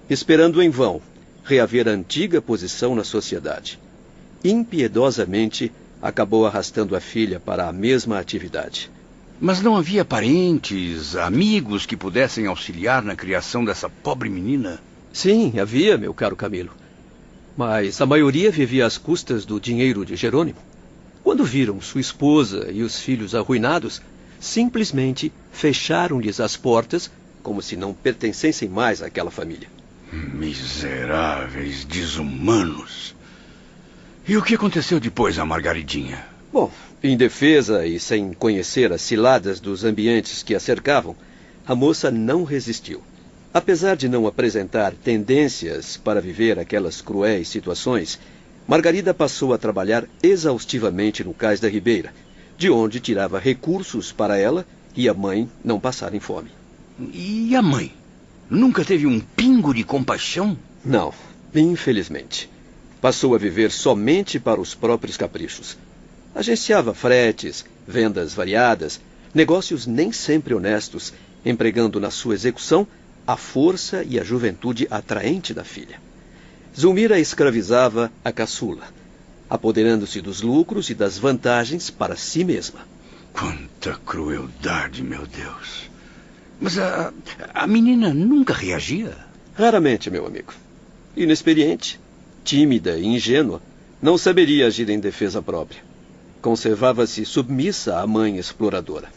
esperando em vão reaver a antiga posição na sociedade. Impiedosamente, acabou arrastando a filha para a mesma atividade. Mas não havia parentes, amigos que pudessem auxiliar na criação dessa pobre menina? Sim, havia, meu caro Camilo. Mas a maioria vivia às custas do dinheiro de Jerônimo. Quando viram sua esposa e os filhos arruinados, simplesmente fecharam-lhes as portas como se não pertencessem mais àquela família. Miseráveis, desumanos. E o que aconteceu depois a Margaridinha? Bom, indefesa e sem conhecer as ciladas dos ambientes que a cercavam, a moça não resistiu. Apesar de não apresentar tendências para viver aquelas cruéis situações, Margarida passou a trabalhar exaustivamente no cais da Ribeira, de onde tirava recursos para ela e a mãe não passarem fome. E a mãe? Nunca teve um pingo de compaixão? Não, infelizmente. Passou a viver somente para os próprios caprichos. Agenciava fretes, vendas variadas, negócios nem sempre honestos, empregando na sua execução a força e a juventude atraente da filha. Zulmira escravizava a caçula, apoderando-se dos lucros e das vantagens para si mesma. Quanta crueldade, meu Deus! Mas a menina nunca reagia? Raramente, meu amigo. Inexperiente, tímida e ingênua, não saberia agir em defesa própria. Conservava-se submissa à mãe exploradora.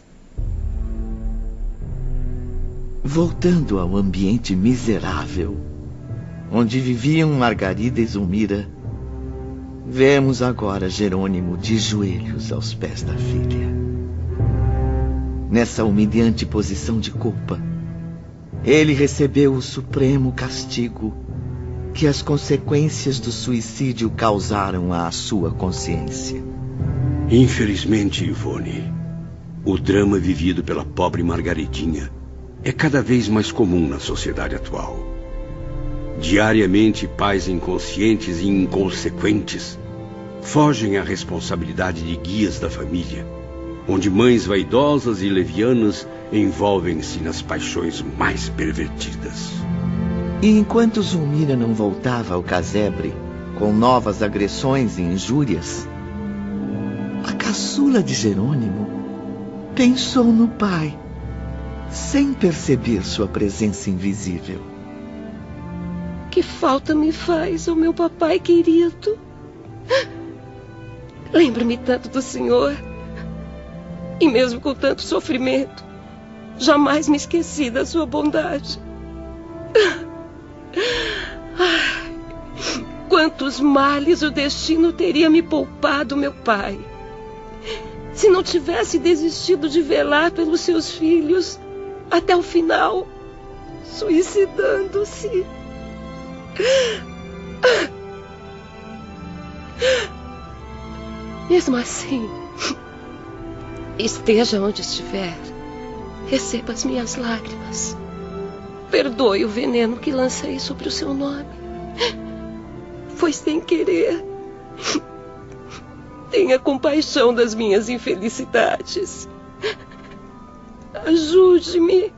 Voltando ao ambiente miserável, onde viviam Margarida e Zulmira, vemos agora Jerônimo de joelhos aos pés da filha. Nessa humilhante posição de culpa, ele recebeu o supremo castigo que as consequências do suicídio causaram à sua consciência. Infelizmente, Ivone, o drama vivido pela pobre Margaridinha é cada vez mais comum na sociedade atual. Diariamente, pais inconscientes e inconsequentes fogem à responsabilidade de guias da família, onde mães vaidosas e levianas envolvem-se nas paixões mais pervertidas. E enquanto Zulmira não voltava ao casebre com novas agressões e injúrias, a caçula de Jerônimo pensou no pai, sem perceber sua presença invisível. Que falta me faz, ó meu papai querido. Lembro-me tanto do senhor. E mesmo com tanto sofrimento, jamais me esqueci da sua bondade. Quantos males o destino teria me poupado, meu pai, se não tivesse desistido de velar pelos seus filhos até o final, suicidando-se. Mesmo assim, esteja onde estiver, receba as minhas lágrimas. Perdoe o veneno que lancei sobre o seu nome. Foi sem querer. Tenha compaixão das minhas infelicidades. Ajude-me.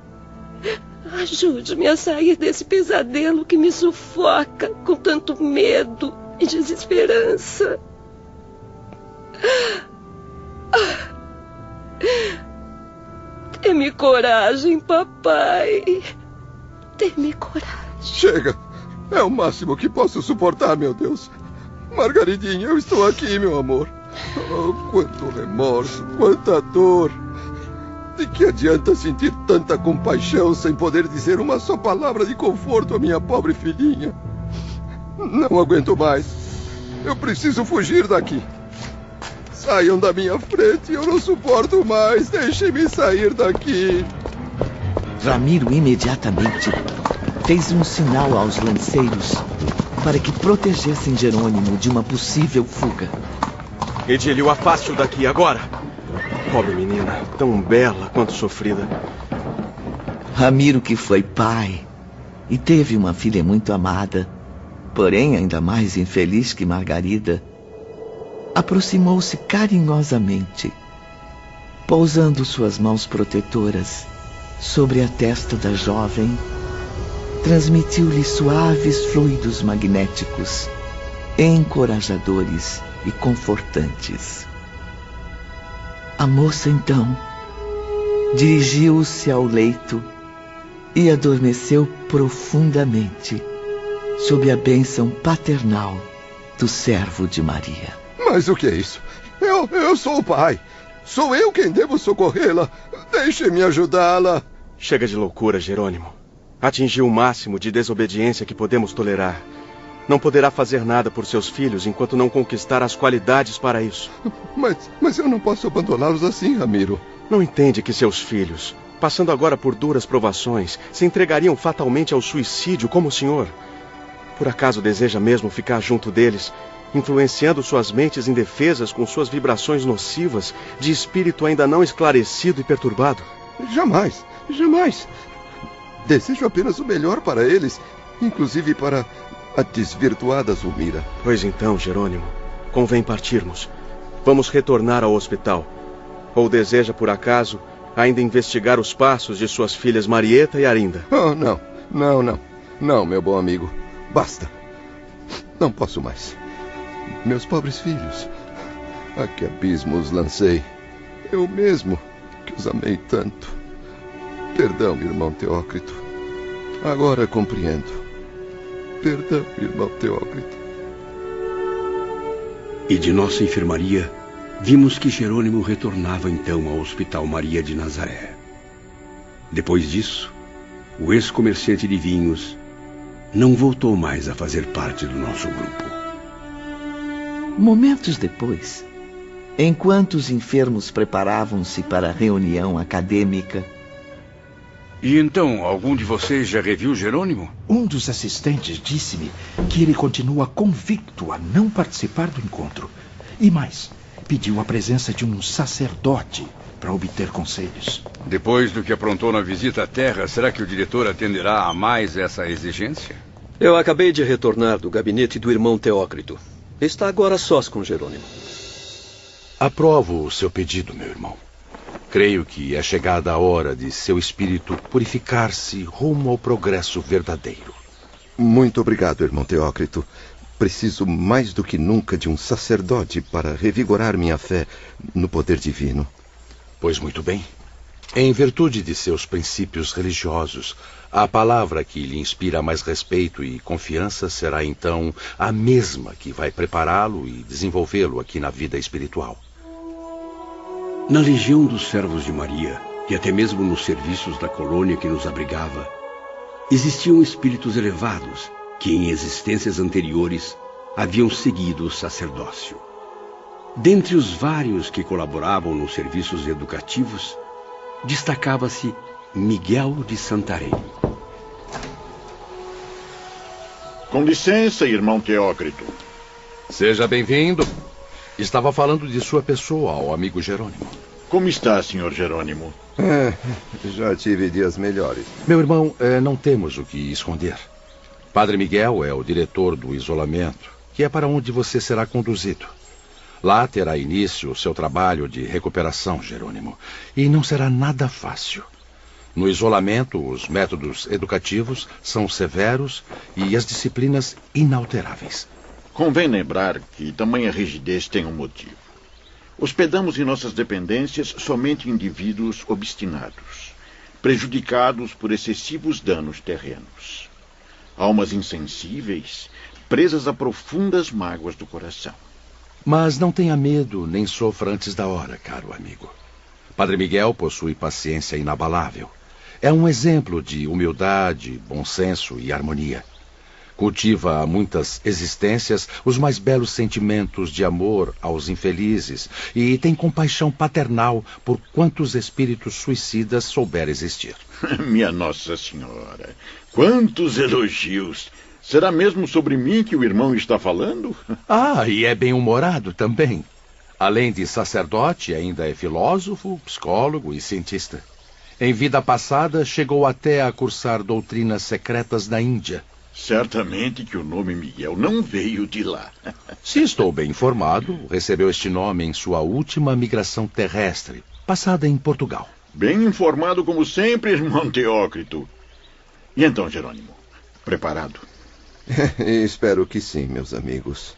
Ajude-me a sair desse pesadelo que me sufoca com tanto medo e desesperança. Dê-me coragem, papai. Dê-me coragem. Chega. É o máximo que posso suportar, meu Deus. Margaridinha, eu estou aqui, meu amor. Oh, quanto remorso, quanta dor. De que adianta sentir tanta compaixão sem poder dizer uma só palavra de conforto à minha pobre filhinha? Não aguento mais. Eu preciso fugir daqui. Saiam da minha frente, eu não suporto mais. Deixem-me sair daqui. Ramiro imediatamente fez um sinal aos lanceiros para que protegessem Jerônimo de uma possível fuga. Edílio, afaste-o daqui agora. Pobre menina, tão bela quanto sofrida. Ramiro, que foi pai e teve uma filha muito amada, porém ainda mais infeliz que Margarida, aproximou-se carinhosamente, pousando suas mãos protetoras sobre a testa da jovem, transmitiu-lhe suaves fluidos magnéticos, encorajadores e confortantes. A moça, então, dirigiu-se ao leito e adormeceu profundamente, sob a bênção paternal do servo de Maria. Mas o que é isso? Eu sou o pai. Sou eu quem devo socorrê-la. Deixe-me ajudá-la. Chega de loucura, Jerônimo. Atingiu o máximo de desobediência que podemos tolerar. Não poderá fazer nada por seus filhos enquanto não conquistar as qualidades para isso. Mas eu não posso abandoná-los assim, Ramiro. Não entende que seus filhos, passando agora por duras provações, se entregariam fatalmente ao suicídio como o senhor? Por acaso deseja mesmo ficar junto deles, influenciando suas mentes indefesas com suas vibrações nocivas de espírito ainda não esclarecido e perturbado? Jamais, jamais. Desejo apenas o melhor para eles, inclusive para a desvirtuada Zulmira. Pois então, Jerônimo, convém partirmos. Vamos retornar ao hospital. Ou deseja, por acaso, ainda investigar os passos de suas filhas Marieta e Arinda? Oh, não, meu bom amigo. Basta. Não posso mais. Meus pobres filhos. A que abismo os lancei. Eu mesmo, que os amei tanto. Perdão, irmão Teócrito. Agora compreendo. Perdão, irmão Teócrito. E de nossa enfermaria, vimos que Jerônimo retornava então ao Hospital Maria de Nazaré. Depois disso, o ex-comerciante de vinhos não voltou mais a fazer parte do nosso grupo. Momentos depois, enquanto os enfermos preparavam-se para a reunião acadêmica... E então, algum de vocês já reviu Jerônimo? Um dos assistentes disse-me que ele continua convicto a não participar do encontro. E mais, pediu a presença de um sacerdote para obter conselhos. Depois do que aprontou na visita à Terra, será que o diretor atenderá a mais essa exigência? Eu acabei de retornar do gabinete do irmão Teócrito. Está agora sós com Jerônimo. Aprovo o seu pedido, meu irmão. Creio que é chegada a hora de seu espírito purificar-se rumo ao progresso verdadeiro. Muito obrigado, irmão Teócrito. Preciso mais do que nunca de um sacerdote para revigorar minha fé no poder divino. Pois muito bem. Em virtude de seus princípios religiosos, a palavra que lhe inspira mais respeito e confiança será então a mesma que vai prepará-lo e desenvolvê-lo aqui na vida espiritual. Na Legião dos Servos de Maria, e até mesmo nos serviços da colônia que nos abrigava, existiam espíritos elevados que, em existências anteriores, haviam seguido o sacerdócio. Dentre os vários que colaboravam nos serviços educativos, destacava-se Miguel de Santarém. Com licença, irmão Teócrito. Seja bem-vindo. Estava falando de sua pessoa ao amigo Jerônimo. Como está, senhor Jerônimo? Já tive dias melhores. Meu irmão, não temos o que esconder. Padre Miguel é o diretor do isolamento, que é para onde você será conduzido. Lá terá início o seu trabalho de recuperação, Jerônimo, e não será nada fácil. No isolamento, os métodos educativos são severos e as disciplinas inalteráveis. Convém lembrar que tamanha rigidez tem um motivo. Hospedamos em nossas dependências somente indivíduos obstinados, prejudicados por excessivos danos terrenos. Almas insensíveis, presas a profundas mágoas do coração. Mas não tenha medo nem sofra antes da hora, caro amigo. Padre Miguel possui paciência inabalável. É um exemplo de humildade, bom senso e harmonia. Cultiva a muitas existências os mais belos sentimentos de amor aos infelizes e tem compaixão paternal por quantos espíritos suicidas souber existir. Minha Nossa Senhora, quantos elogios! Será mesmo sobre mim que o irmão está falando? Ah, e é bem-humorado também. Além de sacerdote, ainda é filósofo, psicólogo e cientista. Em vida passada, chegou até a cursar doutrinas secretas na Índia. Certamente que o nome Miguel não veio de lá. Se estou bem informado, recebeu este nome em sua última migração terrestre, passada em Portugal. Bem informado como sempre, irmão Teócrito. E então, Jerônimo, preparado? Espero que sim, meus amigos.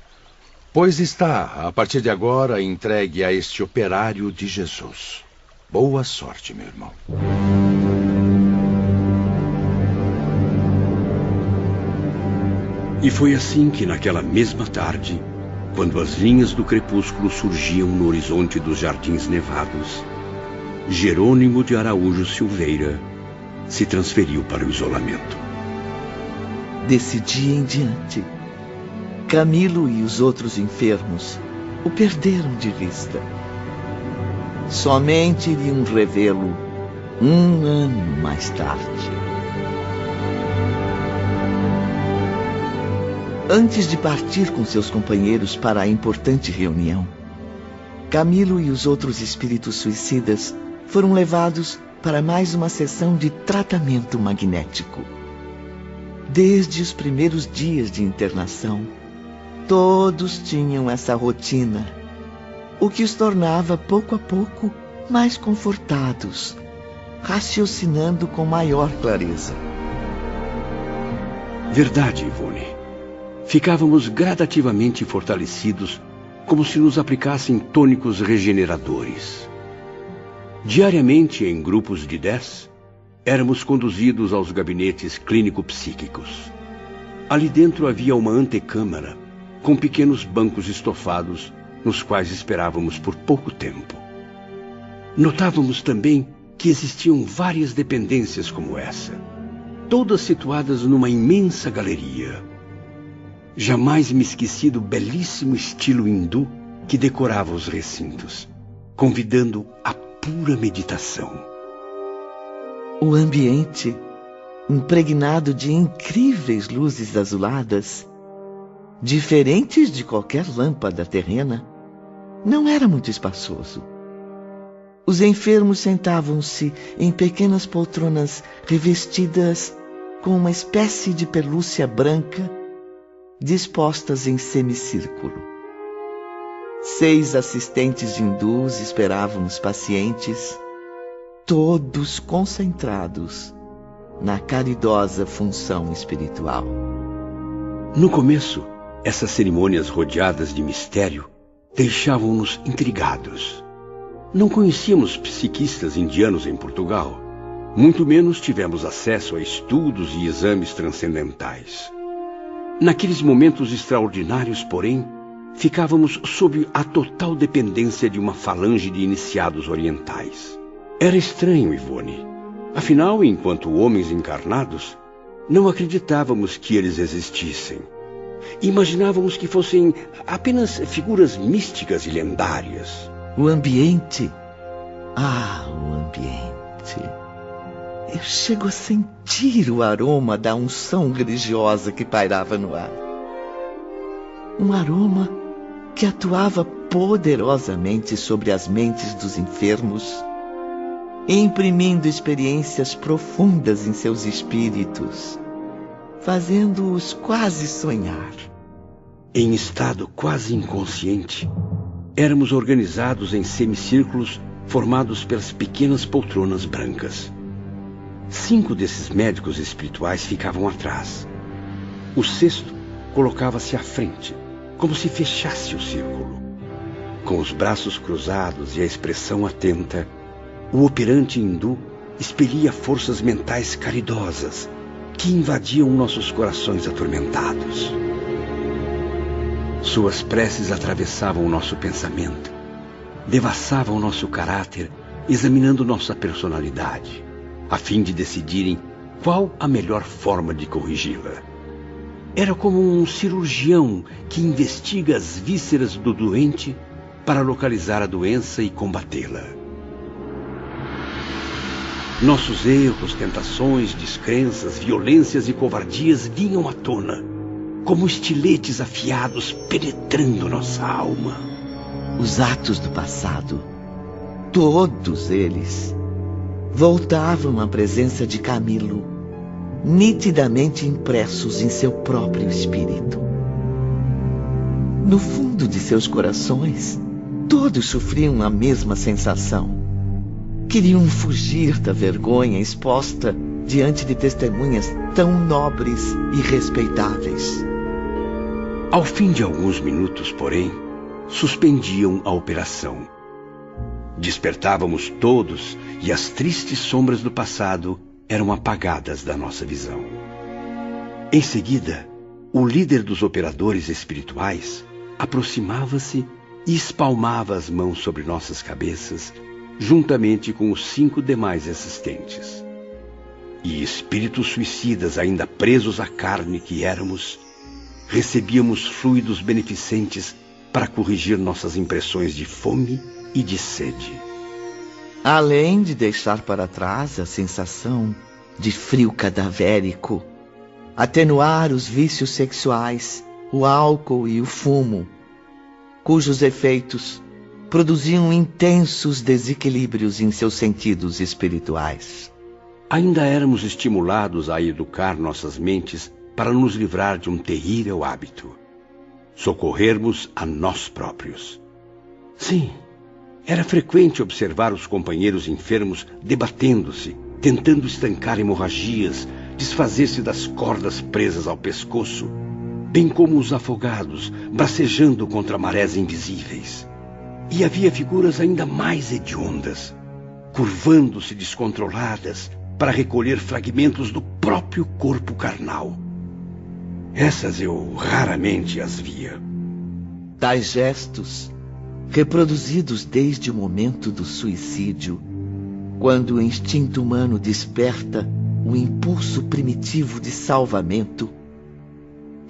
Pois está, a partir de agora, entregue a este operário de Jesus. Boa sorte, meu irmão. E foi assim que, naquela mesma tarde, quando as linhas do crepúsculo surgiam no horizonte dos Jardins Nevados, Jerônimo de Araújo Silveira se transferiu para o isolamento. Desse dia em diante, Camilo e os outros enfermos o perderam de vista. Somente iriam revê-lo 1 ano mais tarde. Antes de partir com seus companheiros para a importante reunião, Camilo e os outros espíritos suicidas foram levados para mais uma sessão de tratamento magnético. Desde os primeiros dias de internação, todos tinham essa rotina, o que os tornava pouco a pouco mais confortados, raciocinando com maior clareza. Verdade, Ivone. Ficávamos gradativamente fortalecidos, como se nos aplicassem tônicos regeneradores. Diariamente, em grupos de 10, éramos conduzidos aos gabinetes clínico-psíquicos. Ali dentro havia uma antecâmara, com pequenos bancos estofados, nos quais esperávamos por pouco tempo. Notávamos também que existiam várias dependências como essa, todas situadas numa imensa galeria. Jamais me esqueci do belíssimo estilo hindu que decorava os recintos, convidando a pura meditação. O ambiente, impregnado de incríveis luzes azuladas, diferentes de qualquer lâmpada terrena, não era muito espaçoso. Os enfermos sentavam-se em pequenas poltronas revestidas com uma espécie de pelúcia branca, dispostas em semicírculo. 6 assistentes hindus esperavam os pacientes, todos concentrados na caridosa função espiritual. No começo, essas cerimônias rodeadas de mistério deixavam-nos intrigados. Não conhecíamos psiquistas indianos em Portugal, muito menos tivemos acesso a estudos e exames transcendentais. Naqueles momentos extraordinários, porém, ficávamos sob a total dependência de uma falange de iniciados orientais. Era estranho, Ivone. Afinal, enquanto homens encarnados, não acreditávamos que eles existissem. Imaginávamos que fossem apenas figuras místicas e lendárias. O ambiente. O ambiente. Eu chego a sentir o aroma da unção religiosa que pairava no ar. Um aroma que atuava poderosamente sobre as mentes dos enfermos, imprimindo experiências profundas em seus espíritos, fazendo-os quase sonhar. Em estado quase inconsciente, éramos organizados em semicírculos formados pelas pequenas poltronas brancas. 5 desses médicos espirituais ficavam atrás. O 6º colocava-se à frente, como se fechasse o círculo. Com os braços cruzados e a expressão atenta, o operante hindu expelia forças mentais caridosas que invadiam nossos corações atormentados. Suas preces atravessavam o nosso pensamento, devassavam nosso caráter, examinando nossa personalidade, a fim de decidirem qual a melhor forma de corrigi-la. Era como um cirurgião que investiga as vísceras do doente para localizar a doença e combatê-la. Nossos erros, tentações, descrenças, violências e covardias vinham à tona, como estiletes afiados penetrando nossa alma. Os atos do passado, todos eles, voltavam à presença de Camilo, nitidamente impressos em seu próprio espírito. No fundo de seus corações, todos sofriam a mesma sensação. Queriam fugir da vergonha exposta diante de testemunhas tão nobres e respeitáveis. Ao fim de alguns minutos, porém, suspendiam a operação. Despertávamos todos e as tristes sombras do passado eram apagadas da nossa visão. Em seguida, o líder dos operadores espirituais aproximava-se e espalmava as mãos sobre nossas cabeças, juntamente com os 5 demais assistentes. E espíritos suicidas ainda presos à carne que éramos, recebíamos fluidos beneficentes para corrigir nossas impressões de fome e de sede. Além de deixar para trás a sensação de frio cadavérico, atenuar os vícios sexuais, o álcool e o fumo, cujos efeitos produziam intensos desequilíbrios em seus sentidos espirituais. Ainda éramos estimulados a educar nossas mentes para nos livrar de um terrível hábito: socorrermos a nós próprios. Sim, era frequente observar os companheiros enfermos debatendo-se, tentando estancar hemorragias, desfazer-se das cordas presas ao pescoço, bem como os afogados bracejando contra marés invisíveis. E havia figuras ainda mais hediondas, curvando-se descontroladas para recolher fragmentos do próprio corpo carnal. Essas eu raramente as via. Tais gestos, reproduzidos desde o momento do suicídio, quando o instinto humano desperta o impulso primitivo de salvamento,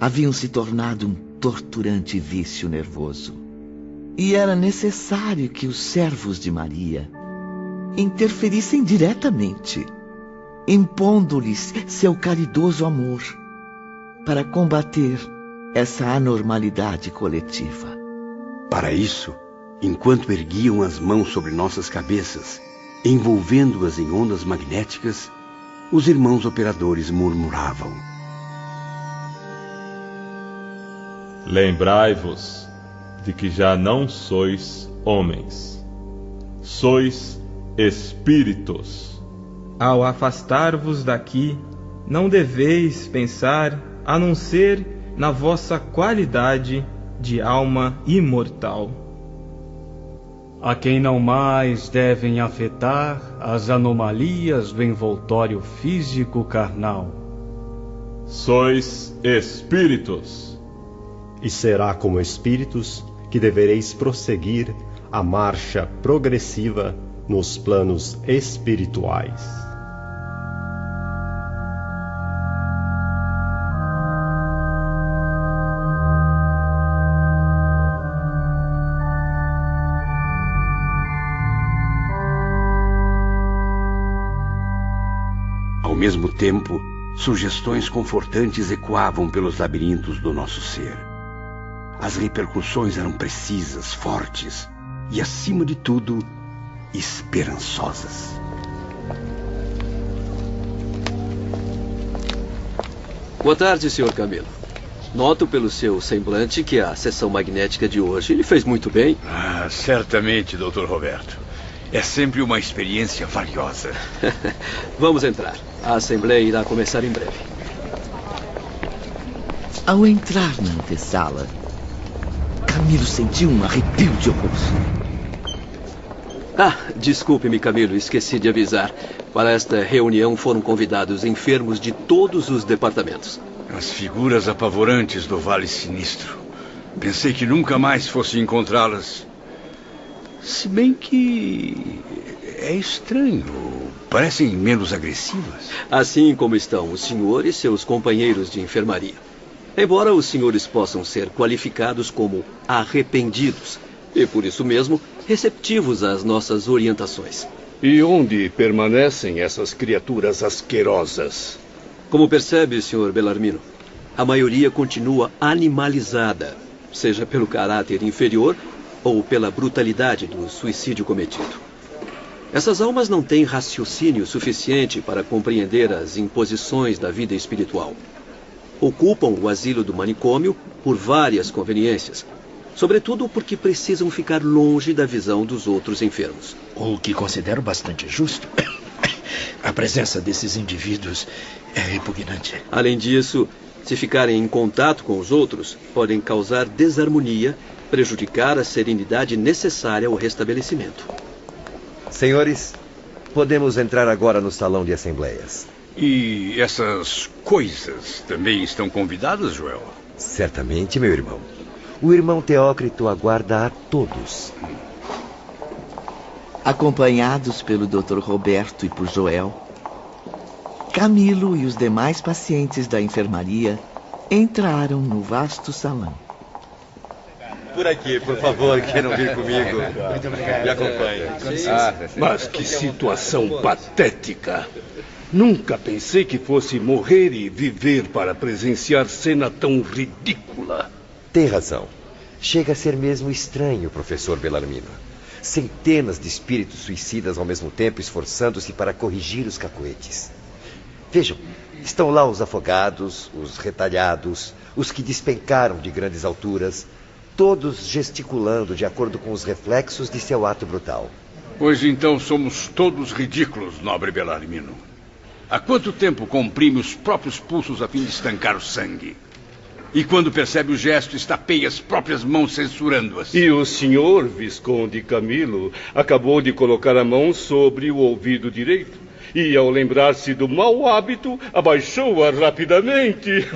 haviam se tornado um torturante vício nervoso. E era necessário que os servos de Maria interferissem diretamente, impondo-lhes seu caridoso amor, para combater essa anormalidade coletiva. Para isso, enquanto erguiam as mãos sobre nossas cabeças, envolvendo-as em ondas magnéticas, os irmãos operadores murmuravam: Lembrai-vos de que já não sois homens, sois espíritos. Ao afastar-vos daqui, não deveis pensar a não ser na vossa qualidade de alma imortal. A quem não mais devem afetar as anomalias do envoltório físico carnal. Sois espíritos. E será como espíritos que devereis prosseguir a marcha progressiva nos planos espirituais. Ao mesmo tempo, sugestões confortantes ecoavam pelos labirintos do nosso ser. As repercussões eram precisas, fortes e, acima de tudo, esperançosas. Boa tarde, Sr. Camilo. Noto pelo seu semblante que a sessão magnética de hoje lhe fez muito bem. Ah, certamente, Dr. Roberto. É sempre uma experiência valiosa. Vamos entrar. A assembleia irá começar em breve. Ao entrar na antessala, Camilo sentiu um arrepio de horror. Desculpe-me, Camilo, esqueci de avisar. Para esta reunião foram convidados enfermos de todos os departamentos. As figuras apavorantes do Vale Sinistro. Pensei que nunca mais fosse encontrá-las. Se bem que é estranho. Parecem menos agressivas. Assim como estão o senhor e seus companheiros de enfermaria. Embora os senhores possam ser qualificados como arrependidos e, por isso mesmo, receptivos às nossas orientações. E onde permanecem essas criaturas asquerosas? Como percebe, Sr. Bellarmino, a maioria continua animalizada, seja pelo caráter inferior ou pela brutalidade do suicídio cometido. Essas almas não têm raciocínio suficiente para compreender as imposições da vida espiritual. Ocupam o asilo do manicômio por várias conveniências, sobretudo porque precisam ficar longe da visão dos outros enfermos. O que considero bastante justo. A presença desses indivíduos é repugnante. Além disso, se ficarem em contato com os outros, podem causar desarmonia, prejudicar a serenidade necessária ao restabelecimento. Senhores, podemos entrar agora no salão de assembleias. E essas coisas também estão convidadas, Joel? Certamente, meu irmão. O irmão Teócrito aguarda a todos. Acompanhados pelo Dr. Roberto e por Joel, Camilo e os demais pacientes da enfermaria entraram no vasto salão. Por aqui, por favor, quem não vir comigo, me acompanhe. Mas que situação patética! Nunca pensei que fosse morrer e viver para presenciar cena tão ridícula. Tem razão. Chega a ser mesmo estranho, professor Bellarmino. Centenas de espíritos suicidas ao mesmo tempo esforçando-se para corrigir os cacoetes. Vejam, estão lá os afogados, os retalhados, os que despencaram de grandes alturas, todos gesticulando de acordo com os reflexos de seu ato brutal. Pois então somos todos ridículos, nobre Bellarmino. Há quanto tempo comprime os próprios pulsos a fim de estancar o sangue? E quando percebe o gesto, estapeia as próprias mãos censurando-as. E o senhor Visconde Camilo acabou de colocar a mão sobre o ouvido direito. E, ao lembrar-se do mau hábito, abaixou-a rapidamente.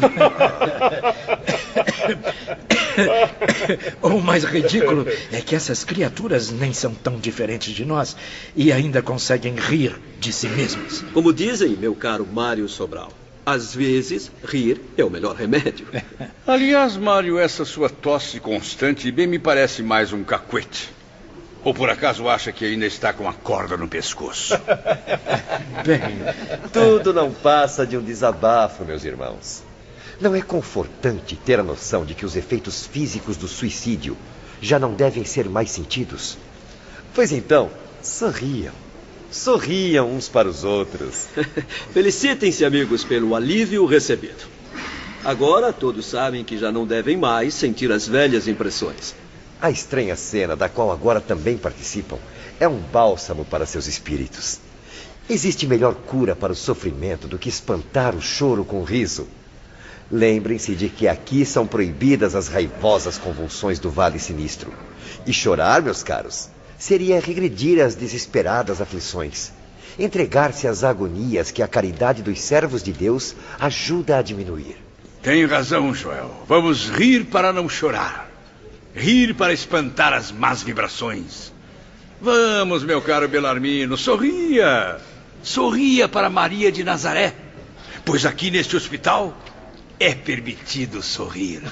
O mais ridículo é que essas criaturas nem são tão diferentes de nós e ainda conseguem rir de si mesmas. Como dizem, meu caro Mário Sobral, às vezes rir é o melhor remédio. Aliás, Mário, essa sua tosse constante bem me parece mais um cacuete. Ou por acaso acha que ainda está com a corda no pescoço? Bem, tudo não passa de um desabafo, meus irmãos. Não é confortante ter a noção de que os efeitos físicos do suicídio já não devem ser mais sentidos? Pois então, sorriam. Sorriam uns para os outros. Felicitem-se, amigos, pelo alívio recebido. Agora todos sabem que já não devem mais sentir as velhas impressões. A estranha cena, da qual agora também participam, é um bálsamo para seus espíritos. Existe melhor cura para o sofrimento do que espantar o choro com o riso. Lembrem-se de que aqui são proibidas as raivosas convulsões do Vale Sinistro. E chorar, meus caros, seria regredir às desesperadas aflições. Entregar-se às agonias que a caridade dos servos de Deus ajuda a diminuir. Tem razão, Joel. Vamos rir para não chorar. Rir para espantar as más vibrações. Vamos, meu caro Bellarmino, sorria. Sorria para Maria de Nazaré. Pois aqui neste hospital é permitido sorrir.